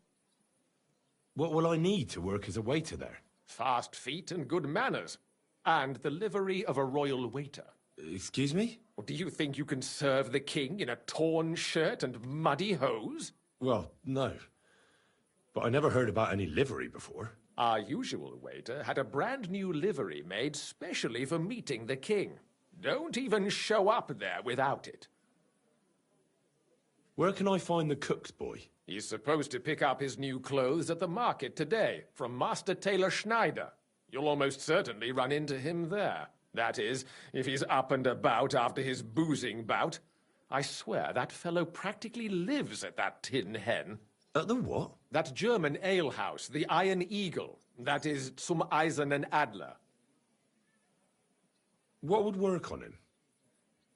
What will I need to work as a waiter there? Fast feet and good manners. And the livery of a royal waiter. Excuse me? Or do you think you can serve the king in a torn shirt and muddy hose? Well, no. But I never heard about any livery before. Our usual waiter had a brand new livery made specially for meeting the king. Don't even show up there without it. Where can I find the cook's boy? He's supposed to pick up his new clothes at the market today from Master Tailor Schneider. You'll almost certainly run into him there. That is, if he's up and about after his boozing bout. I swear that fellow practically lives at that Tin Hen. At the what? That German alehouse, the Iron Eagle. That is Zum Eisernen Adler. What would work on him?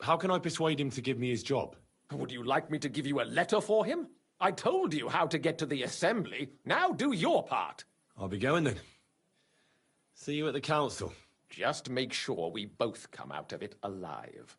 How can I persuade him to give me his job? Would you like me to give you a letter for him? I told you how to get to the assembly. Now do your part. I'll be going then. See you at the council. Just make sure we both come out of it alive.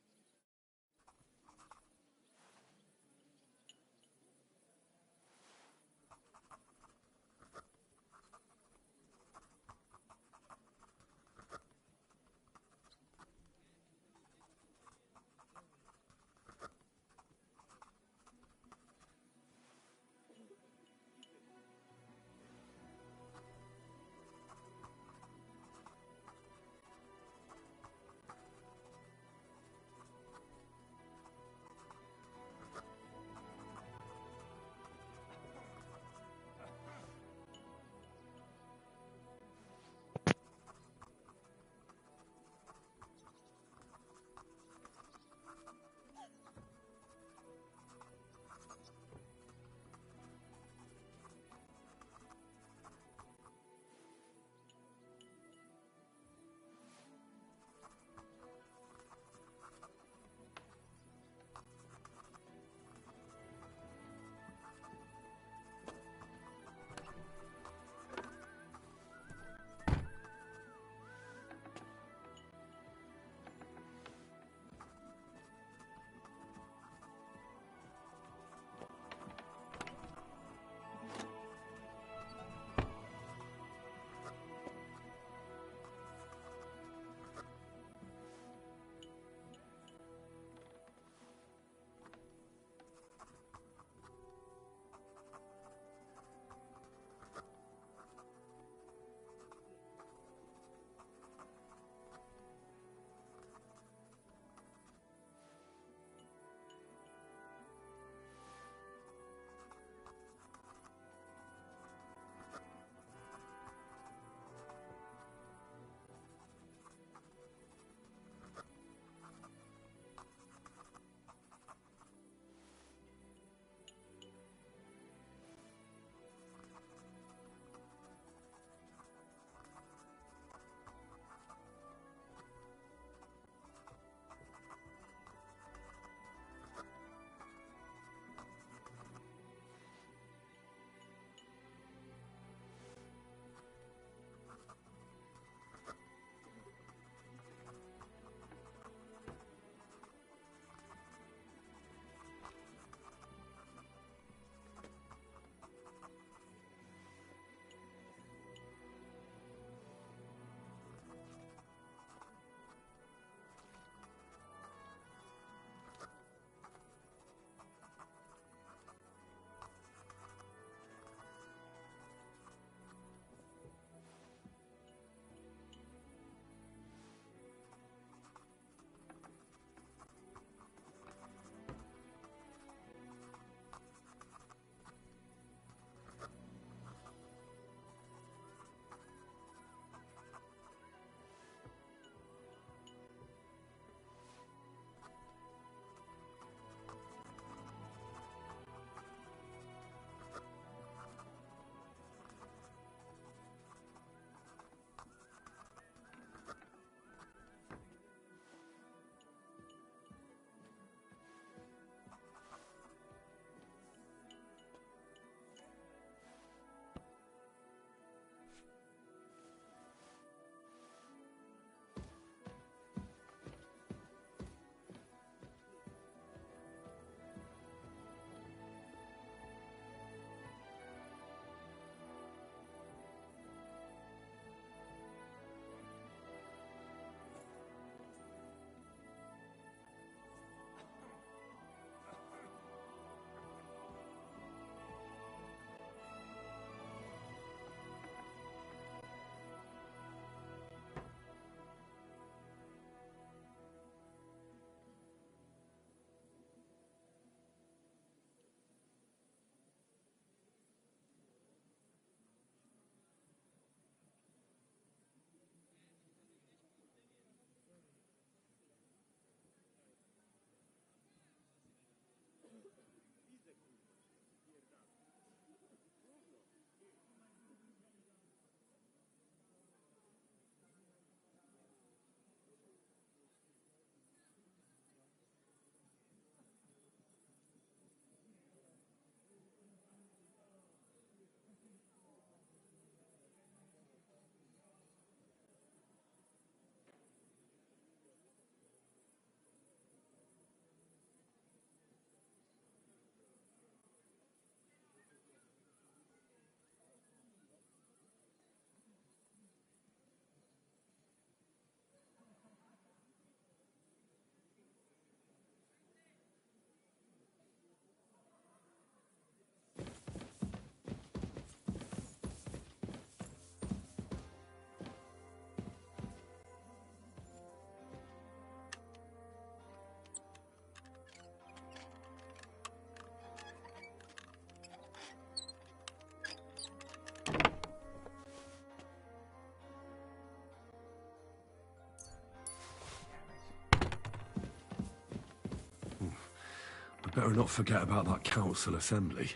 Better not forget about that council assembly.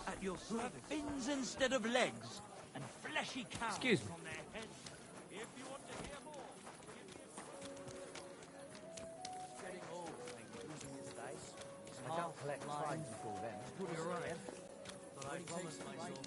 At your service. Fins instead of legs, and fleshy cows. Excuse me. On their heads. If you want to hear more, Getting old, losing his dice. I can't collect fines before then. You're right. But I promised myself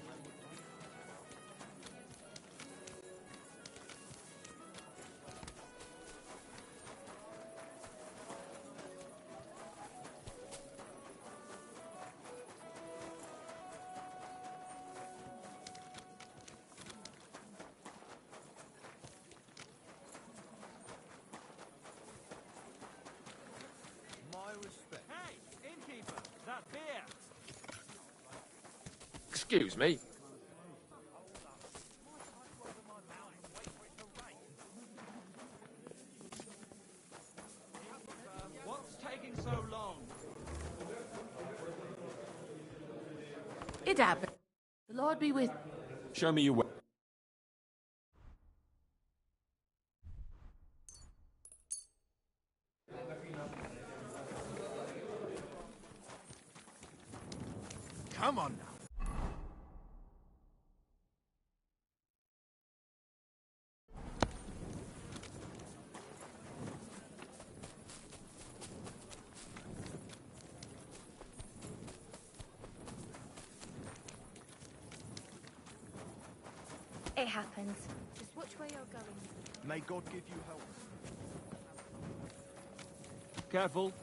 I would. Hey, innkeeper, that beer. Excuse me. What's taking so long? It happened. The Lord be with. Show me your way. Come on now. It happens. Just which way you're going. May God give you help. Careful.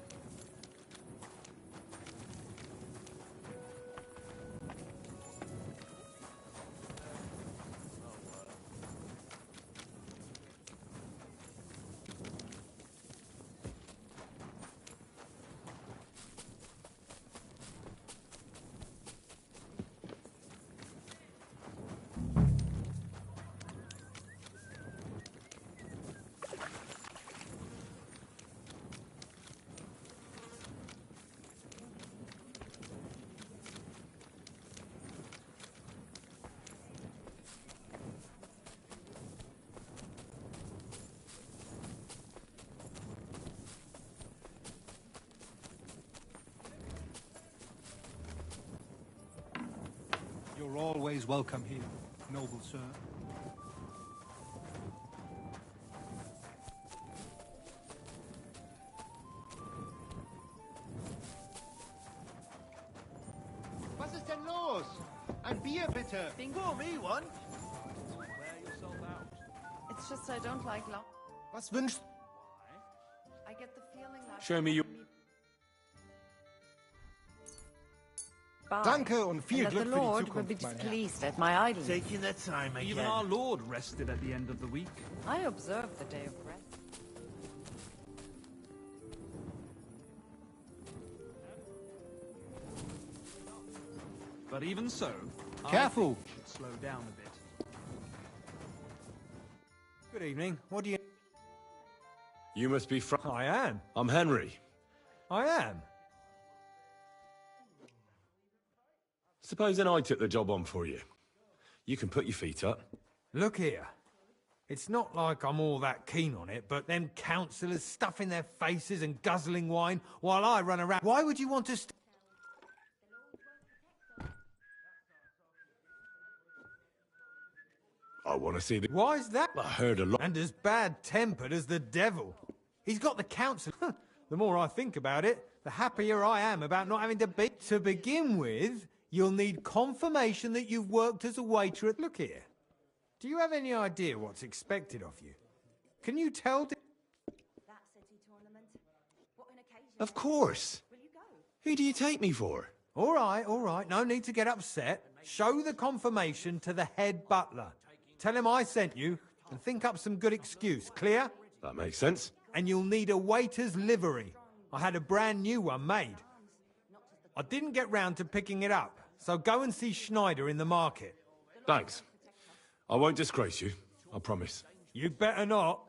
You're always welcome here, noble sir. Was ist denn los? Ein Bier bitte. Pour me one. Wear yourself out. It's just I don't like long. Was wünscht? I get the feeling like. Show me your... Danke und viel And that Glück the für Lord die will be Zukunft, mein Herr. displeased at my idleness. Taking their time again. Even our Lord rested at the end of the week. I observe the day of rest. But even so, Careful. I think we should slow down a bit. Good evening. What do you... You must be from... I am. I'm Henry. I am. Supposing I took the job on for you. You can put your feet up. Look here. It's not like I'm all that keen on it, but them councillors stuffing their faces and guzzling wine while I run around. Why would you want to... I want to see the... Why's that? I heard a lot... And as bad-tempered as the devil. He's got the council. The more I think about it, the happier I am about not having to beat. To begin with, You'll need confirmation that you've worked as a waiter at... Look here. Do you have any idea what's expected of you? Can you tell... Of course. Who do you take me for? All right. No need to get upset. Show the confirmation to the head butler. Tell him I sent you and think up some good excuse. Clear? That makes sense. And you'll need a waiter's livery. I had a brand new one made. I didn't get round to picking it up, so go and see Schneider in the market. Thanks. I won't disgrace you, I promise. You'd better not.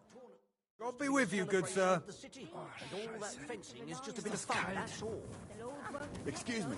God be with you, good sir. And all that fencing is just a bit of fun, that's all. Excuse me.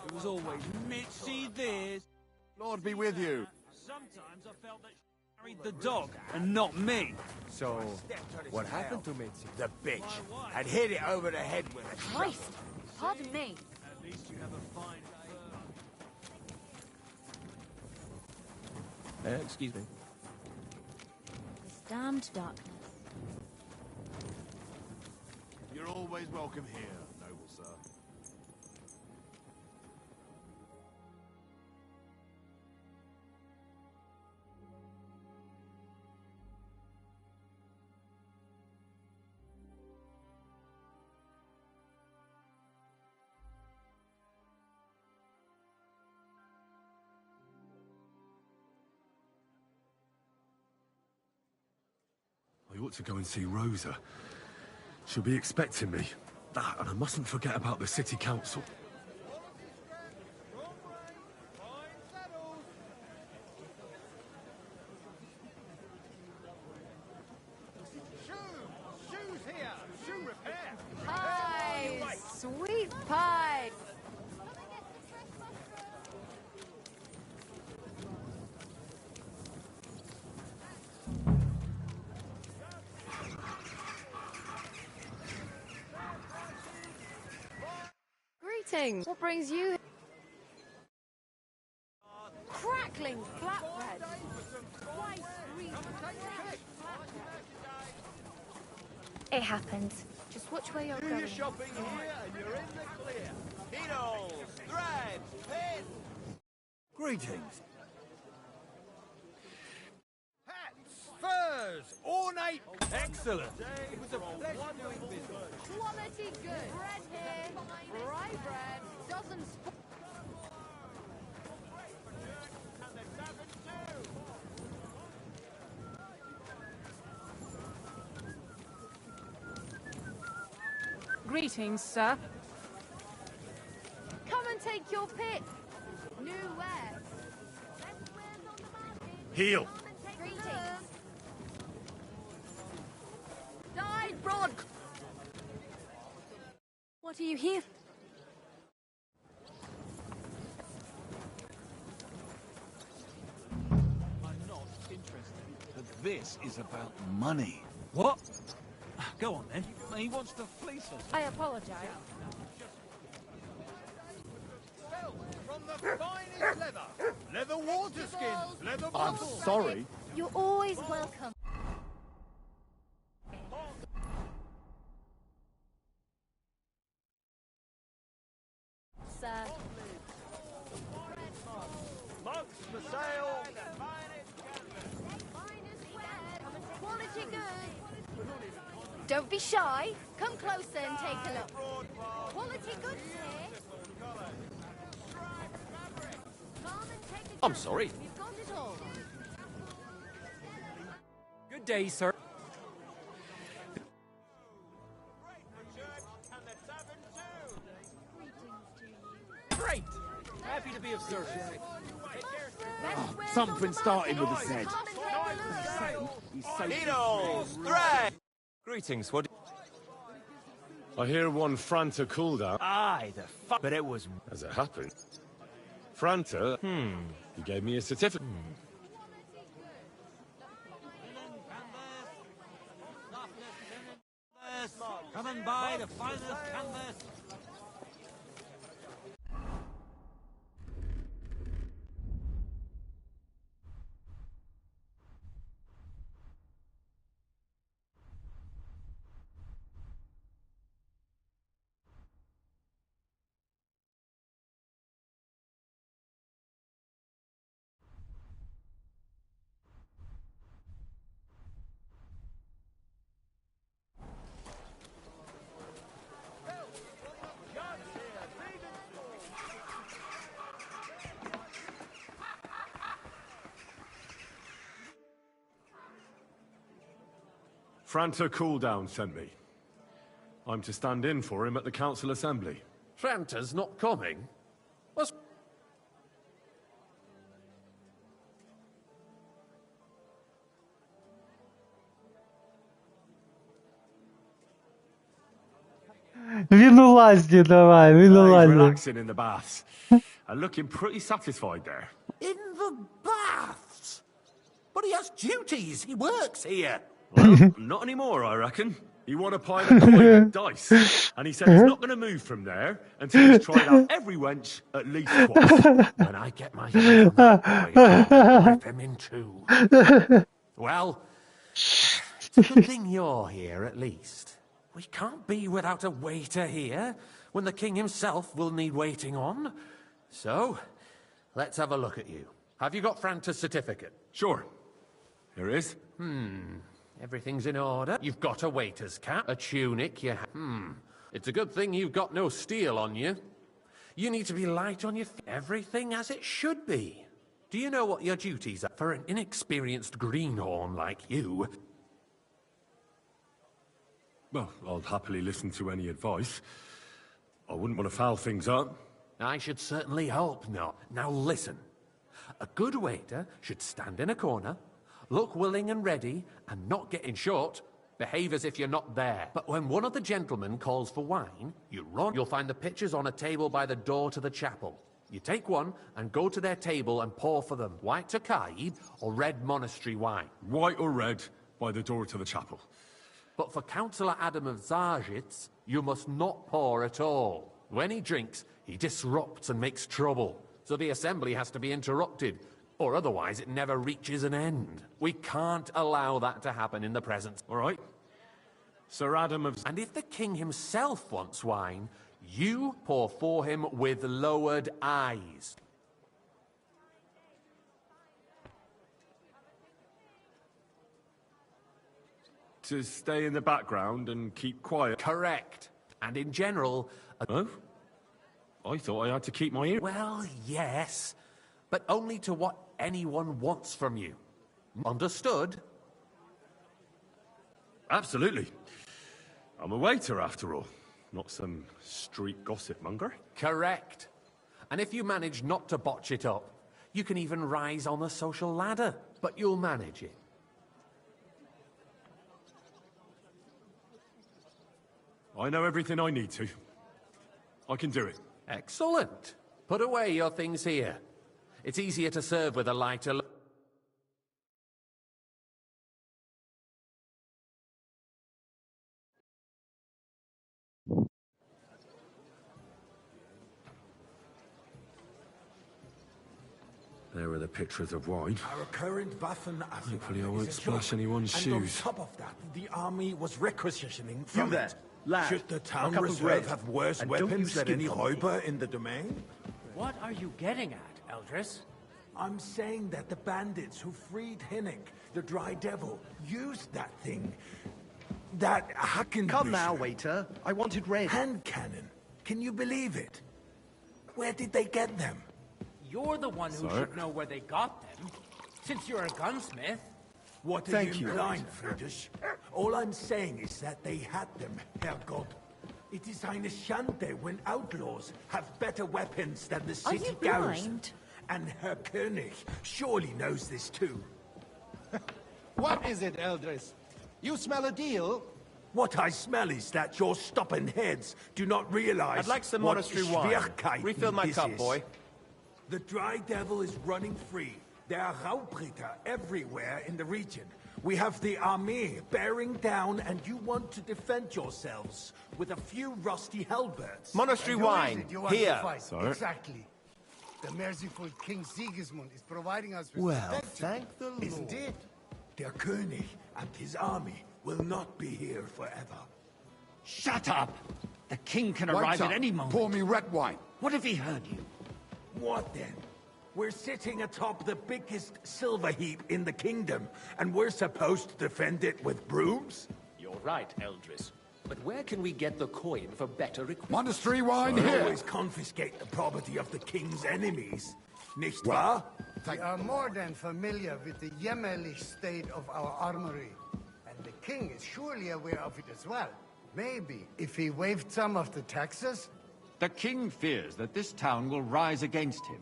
It was always Mitzi this. Lord be with you. Sometimes I felt that she married the dog and not me. So, what happened to Mitzi? The bitch. I'd hit it over the head with a Christ! Pardon me. At least you have a fine Excuse me. This damned darkness. You're always welcome here, noble sir. I ought to go and see Rosa. She'll be expecting me. Ah, and I mustn't forget about the city council. Shoes here! Shoe repair! Pie! Sweet pie! Greetings! What brings you here? Crackling flatbread! Twice green fresh flatbread! It happens. Just watch where you're Do going. your shopping here and you're in the clear. Needles, thread, pins. Greetings. Hats, furs, ornate... Excellent. It was a pleasure doing business. Quality good! Bread here! Rye bread! Doesn't spoil... Greetings, sir. Come and take your pick! New wares! Heel! Greetings! Dyed broad... What are you here? I'm not interested. But this is about money. What? Go on then. He wants to fleece us. I apologize. From the finest leather! Leather water skins! Leather I'm bottles! sorry. You're always welcome. Sir. Mugs for sale! Quality good! Don't be shy. Come closer and take a look. Quality goods here. Come and take a I'm look. sorry. We've got it all. Good day, sir. Great! Happy to be of service. Something starting with a Z. Come and take Greetings, what? I hear one Franta cooldown. Aye, the fuck. But it was. As it happened. Franta? He gave me a certificate. Come and buy the finest canvas. Franta Cooldown sent me. I'm to stand in for him at the council assembly. Franta's not coming? What's... Він у лазні, давай, він у He's лазні. relaxing in the baths. And looking pretty satisfied there. In the baths? But he has duties. He works here. Well, not anymore, I reckon. He won a pile of coin and dice, and he said he's not going to move from there until he's tried out every wench at least twice. When I get my hands on that boy, I'll rip him in two. Well, it's a good thing you're here, at least. We can't be without a waiter here, when the king himself will need waiting on. So, let's have a look at you. Have you got Franta's certificate? Sure. Here it is. Everything's in order. You've got a waiter's cap, a tunic, It's a good thing you've got no steel on you. You need to be light on your feet. Everything as it should be. Do you know what your duties are for an inexperienced greenhorn like you? Well, I'll happily listen to any advice. I wouldn't want to foul things up. I should certainly hope not. Now listen. A good waiter should stand in a corner, look willing and ready, and not get in short. Behave as if you're not there. But when one of the gentlemen calls for wine, you run. You'll find the pitchers on a table by the door to the chapel. You take one and go to their table and pour for them white Tokaid or red monastery wine. White or red by the door to the chapel. But for Councillor Adam of Zarjitz, you must not pour at all. When he drinks, he disrupts and makes trouble. So the assembly has to be interrupted, or otherwise it never reaches an end. We can't allow that to happen in the presence. All right. Sir Adam of... And if the king himself wants wine, you pour for him with lowered eyes. To stay in the background and keep quiet? Correct. And in general... Oh? I thought I had to keep my ear... Well, yes, but only to what anyone wants from you. Understood? Absolutely. I'm a waiter, after all. Not some street gossip monger. Correct. And if you manage not to botch it up, you can even rise on the social ladder. But you'll manage it. I know everything I need to. I can do it. Excellent. Put away your things here. It's easier to serve with a lighter... There are the pictures of wine. Our current Waffen Hopefully I won't splash anyone's shoes. And on top of that, the army was requisitioning from there, it. lad. Should the town cup of reserve bread. have worse And don't you weapons than skip any on me. Räuber in the domain? What are you getting at, Eldris? I'm saying that the bandits who freed Hinnick, the Dry Devil, used that thing. That Hackenbücher. Come now, waiter. I wanted red. Hand cannon. Can you believe it? Where did they get them? You're the one who should know where they got them, since you're a gunsmith. What are Thank you you, implying, Friedrich? All I'm saying is that they had them, Herrgott. It is eine Schande when outlaws have better weapons than the Are city you garrison. blind? And Herr König surely knows this too. What is it, Eldris? You smell a deal? What I smell is that your stubborn heads do not realize. I'd like some what monastery wine. Schwierigkeiten Refill my this cup, is. boy. The Dry Devil is running free. There are Raubritter everywhere in the region. We have the army bearing down, and you want to defend yourselves with a few rusty halberds. Monastery And who is wine. it you want Here. to fight? Sorry. Exactly. The merciful King Sigismund is providing us with Well, protection. thank the Lord. Isn't it? Der König and his army will not be here forever. Shut up! The king can What's arrive up? at any moment. Pour me red wine. What if he heard you? What then? We're sitting atop the biggest silver heap in the kingdom, and we're supposed to defend it with brooms? You're right, Eldris. But where can we get the coin for better equipment? Monastery wine here! Always confiscate the property of the king's enemies. Nicht wahr? We are more than familiar with the jämmerlich state of our armory. And the king is surely aware of it as well. Maybe if he waived some of the taxes? The king fears that this town will rise against him.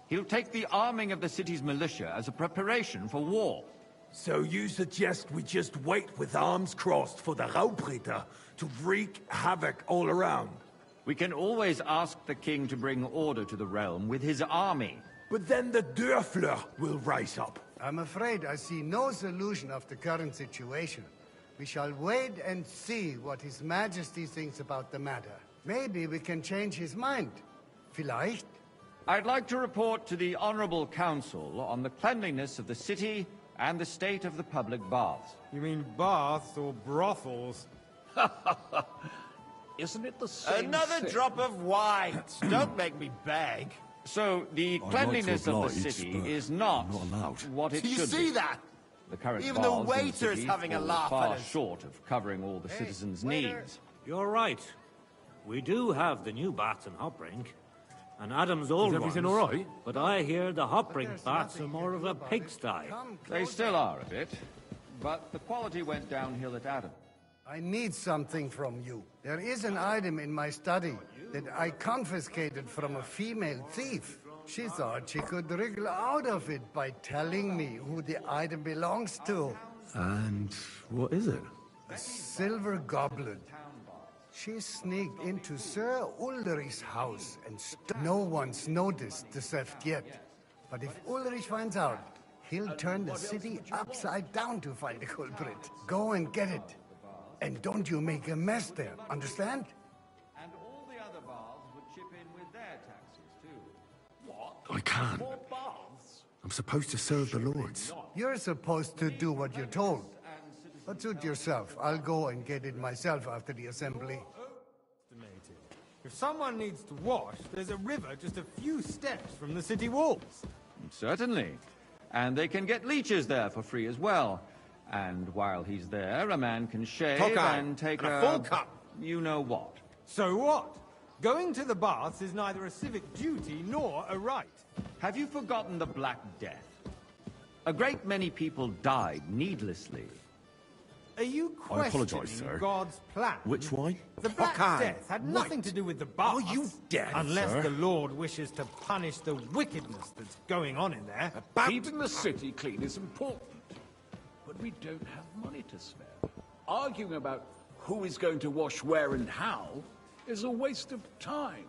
He'll take the arming of the city's militia as a preparation for war. So you suggest we just wait with arms crossed for the Raubritter to wreak havoc all around? We can always ask the king to bring order to the realm with his army. But then the Dörfler will rise up. I'm afraid I see no solution of the current situation. We shall wait and see what His Majesty thinks about the matter. Maybe we can change his mind. Vielleicht? I'd like to report to the Honorable Council on the cleanliness of the city and the state of the public baths. You mean baths or brothels? Isn't it the same Another thing? drop of wine. Don't make me beg. So, the cleanliness of the city is not what it Do you should see be. that? The current Even the baths in waiter is city having a fall laugh far at us. short of covering all the citizens' needs. You're right. We do have the new baths in Hopbrink. And Adam's old everything ones. all right? But I hear the Hopbrink baths are more of a pigsty. They still are a bit, but the quality went downhill at Adam. I need something from you. There is an item in my study that I confiscated from a female thief. She thought she could wriggle out of it by telling me who the item belongs to. And what is it? A silver goblet. She sneaked into Sir Ulrich's house and no one's noticed the theft yet. But if Ulrich finds out, he'll turn the city upside down to find the culprit. Go and get it. And don't you make a mess there, understand? And all the other baths would chip in with their taxes, too. What? I can't. More baths? I'm supposed to serve the lords. You're supposed to do what you're told. But suit yourself. I'll go and get it myself after the assembly. If someone needs to wash, there's a river just a few steps from the city walls. Certainly. And they can get leeches there for free as well. And while he's there, a man can shave Cockeye. and take And a a full cup. You know what. So what? Going to the baths is neither a civic duty nor a right. Have you forgotten the Black Death? A great many people died needlessly. Are you I apologise, questioning sir. God's plan? Which wine? The Black Cockeye. Death had nothing to do with the baths. Are you deaf, Unless sir? the Lord wishes to punish the wickedness that's going on in there. Keeping the city clean is important, but we don't have money to spare. Arguing about who is going to wash where and how is a waste of time.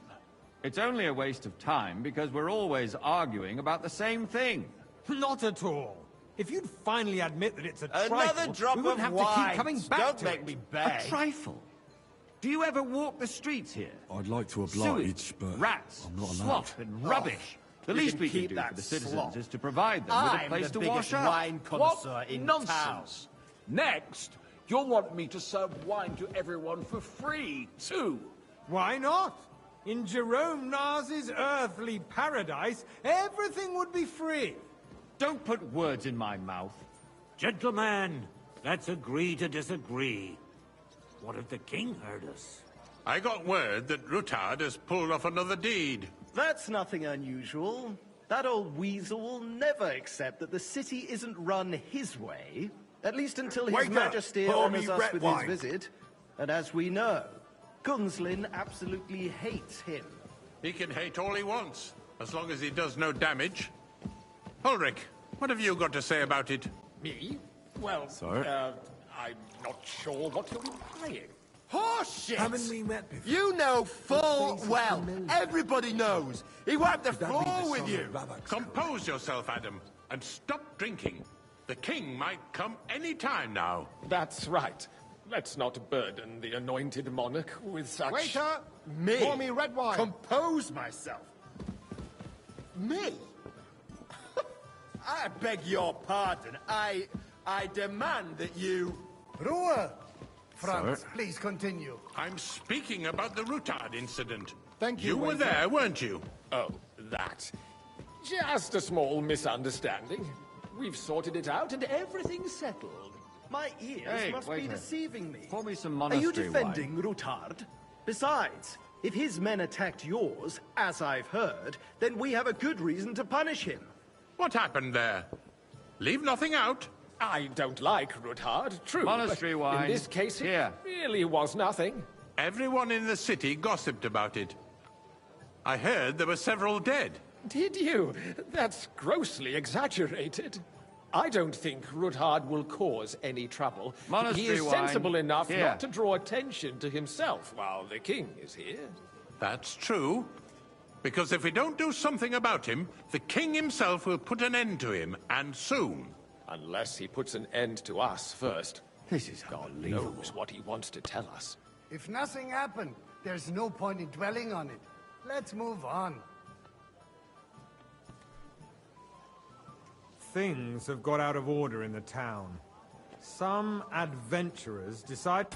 It's only a waste of time because we're always arguing about the same thing. Not at all. If you'd finally admit that it's a Another trifle, drop we wouldn't of have wine. to keep coming back Don't to make it. me beg. A trifle? Do you ever walk the streets here? I'd like to oblige, Sewage, but rats, I'm not allowed. slop, and rubbish. The You least can we can keep do that for the citizens slop. is to provide them with a I'm place the to wash biggest up. wine connoisseur What in nonsense! Next, you'll want me to serve wine to everyone for free, too. Why not? In Jerome Nas's earthly paradise, everything would be free. Don't put words in my mouth. Gentlemen, let's agree to disagree. What if the king heard us? I got word that Rutard has pulled off another deed. That's nothing unusual. That old weasel will never accept that the city isn't run his way, at least until His Waiter, Majesty pour honors me us red with wine. his visit. And as we know, Gunslin absolutely hates him. He can hate all he wants, as long as he does no damage. Ulrich, what have you got to say about it? Me? Well, Sir? I'm not sure what you're implying. Horseshit! Haven't we met before? You know full well. Everybody knows. He wiped the Could that be floor the with son you. of Babak's Compose yourself, Adam, and stop drinking. The king might come any time now. That's right. Let's not burden the anointed monarch with such... Waiter! Me? Pour me red wine. Compose myself. Me? I beg your pardon. I demand that you... Ruhe! Franz, Sir? please continue. I'm speaking about the Rutard incident. Thank you, You were waiter. there, weren't you? Oh, that. Just a small misunderstanding. We've sorted it out and everything's settled. My ears Hey, must waiter. be deceiving me. Pour me some Are you monastery defending wine. Rutard? Besides, if his men attacked yours, as I've heard, then we have a good reason to punish him. What happened there? Leave nothing out. I don't like Rutard, true. Monastery but wine. In this case, it Here. really was nothing. Everyone in the city gossiped about it. I heard there were several dead. Did you? That's grossly exaggerated. I don't think Rutard will cause any trouble. Monastery he is wine. sensible enough Here. not to draw attention to himself while the king is here. That's true. Because if we don't do something about him, the king himself will put an end to him, and soon. Unless he puts an end to us first. This is God knows what he wants to tell us. If nothing happened, there's no point in dwelling on it. Let's move on. Things have got out of order in the town. Some adventurers decide...